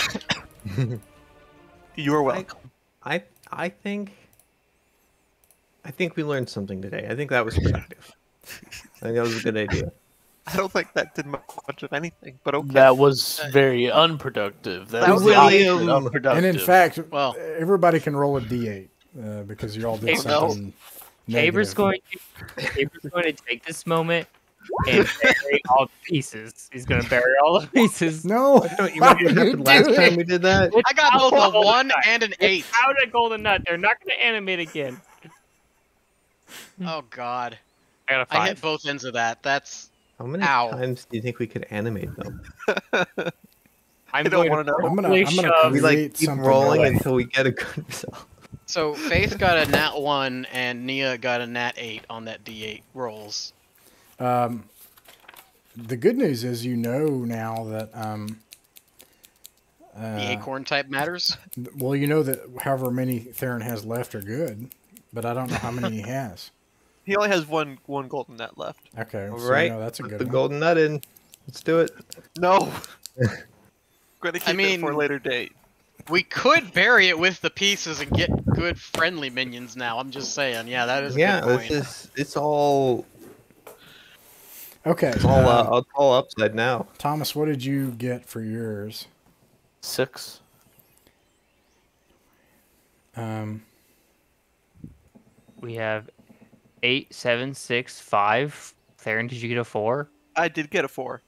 You are welcome. I think we learned something today. I think that was productive. I think that was a good idea. I don't think that did much of anything, but okay. That was very unproductive. That was William. the opposite, unproductive. And in fact, Well- everybody can roll a d8 because you all did Tabor- something Tabor's negative. going to take this moment and bury all the pieces. He's going to bury all the pieces. No, You remember what happened last time we did that? I got both a Golden 1 Nut. and an 8. Without a golden nut, they're not going to animate again. Oh god. I got a 5. I hit both ends of that. That's How many Ow. times do you think we could animate them? I'm don't going wanna know. I'm gonna probably create We like keep something rolling else. until we get a good result. so Faith got a nat 1 and Nia got a nat 8 on that D8 rolls. The good news is you know now that The acorn type matters. well, you know that however many Theron has left are good, but I don't know how many he has. He only has one golden net left. Okay, All so right, no, that's a put good the one. golden nut in. Let's do it. No. Gonna keep mean- it for a later date. We could bury it with the pieces and get good friendly minions now. I'm just saying. Yeah, that is a Yeah, good point. it's all Okay, all upside now. Thomas, what did you get for yours? 6. We have 8, 7, 6, 5. Theron, did you get a 4? I did get a 4.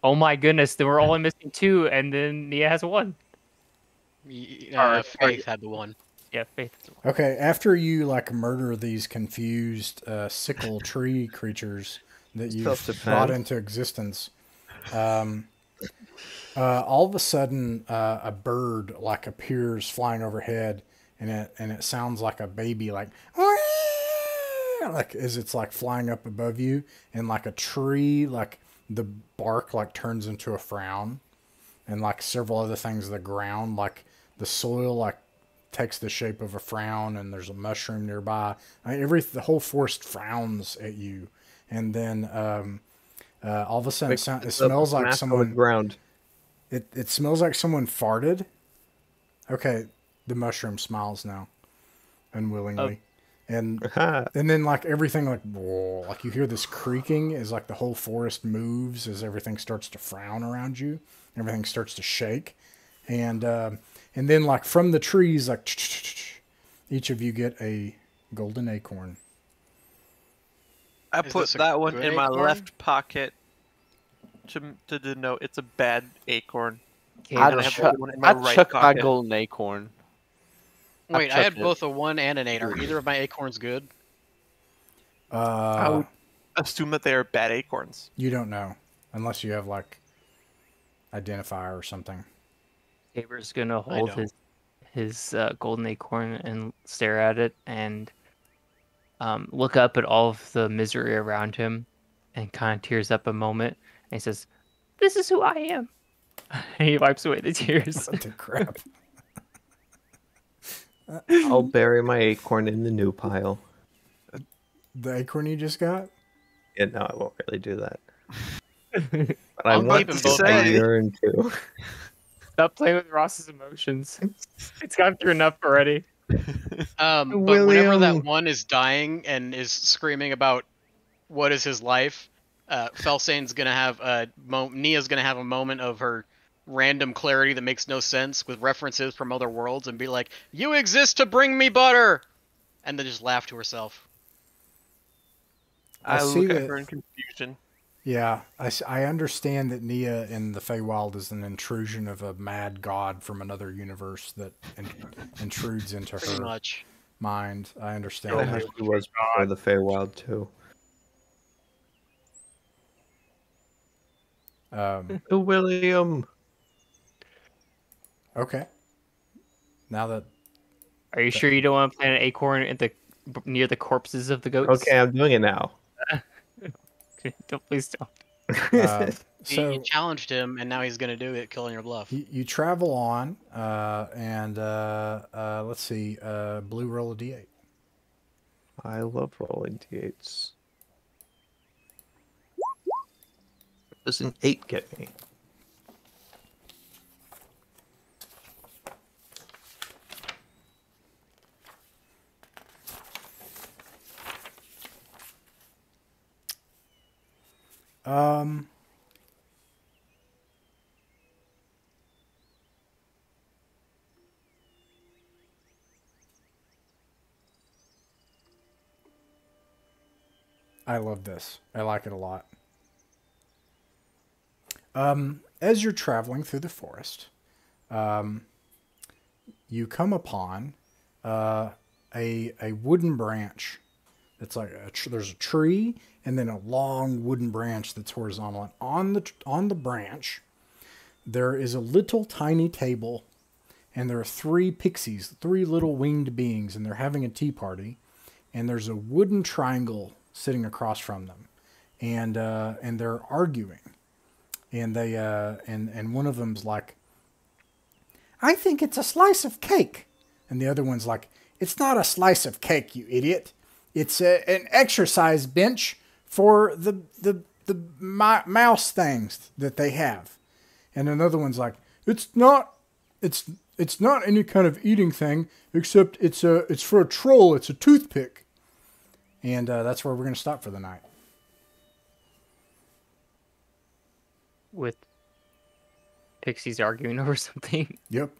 Oh my goodness, then we're only missing 2, and then Nia has 1. Faith had the 1. Yeah, Faith has 1. Okay, after you like murder these confused sickle tree creatures that you've Self-defense. brought into existence, all of a sudden a bird like appears flying overhead, and it sounds like a baby, like as it's like flying up above you, and like a tree, like the bark like turns into a frown, and like several other things of the ground, like the soil like takes the shape of a frown, and there's a mushroom nearby. I mean, the whole forest frowns at you, and then all of a sudden it smells like someone. Ground. It smells like someone farted. Okay, the mushroom smiles now, unwillingly, and then like everything like whoa, like you hear this creaking as like the whole forest moves as everything starts to frown around you. Everything starts to shake, and then like from the trees, like each of you get a golden acorn. I Is put this a that one good in my acorn? left pocket to denote it's a bad acorn. I'd, And I have chuck, one in my I'd right chuck my pocket. golden acorn. Wait, I chucked had it. both a 1 and an 8. Are either of my acorns good? I would assume that they are bad acorns. You don't know unless you have like identifier or something. Tabor's gonna hold don't. his golden acorn and stare at it and look up at all of the misery around him and kind of tears up a moment and he says, "This is who I am." And he wipes away the tears. What the crap? I'll bury my acorn in the new pile. The acorn you just got? Yeah, no, I won't really do that. But I I'll want keep 'em to. both I in. yearn to. Stop playing with Ross's emotions. It's gone through enough already. But whenever that William. one is dying and is screaming about what is his life, Felsane's gonna have Nia's gonna have a moment of her random clarity that makes no sense with references from other worlds and be like, "You exist to bring me butter," and then just laugh to herself. I see look that- at her in confusion. Yeah, I understand that Nia in the Feywild is an intrusion of a mad god from another universe that intrudes into Pretty her much. mind. I understand Oh, that. she was before the Feywild too. The William. Okay. Now that Are you sure you don't want to plant an acorn near the corpses of the goats? Okay, I'm doing it now. Please don't. so You challenged him, and now he's gonna do it, killing your bluff. you travel on, and let's see, blue roll a d8. I love rolling d8s. What does an 8 get me? I love this. I like it a lot. As you're traveling through the forest, you come upon a wooden branch. It's like there's a tree and then a long wooden branch that's horizontal. And on the branch, there is a little tiny table, and there are 3 pixies, 3 little winged beings, and they're having a tea party. And there's a wooden triangle sitting across from them, and they're arguing, and they and one of them's like, "I think it's a slice of cake," and the other one's like, "It's not a slice of cake, you idiot. It's an exercise bench for the mouse things that they have," and another one's like, "It's not any kind of eating thing, except it's for a troll. It's a toothpick." And that's where we're going to stop for the night. With pixies arguing over something. Yep.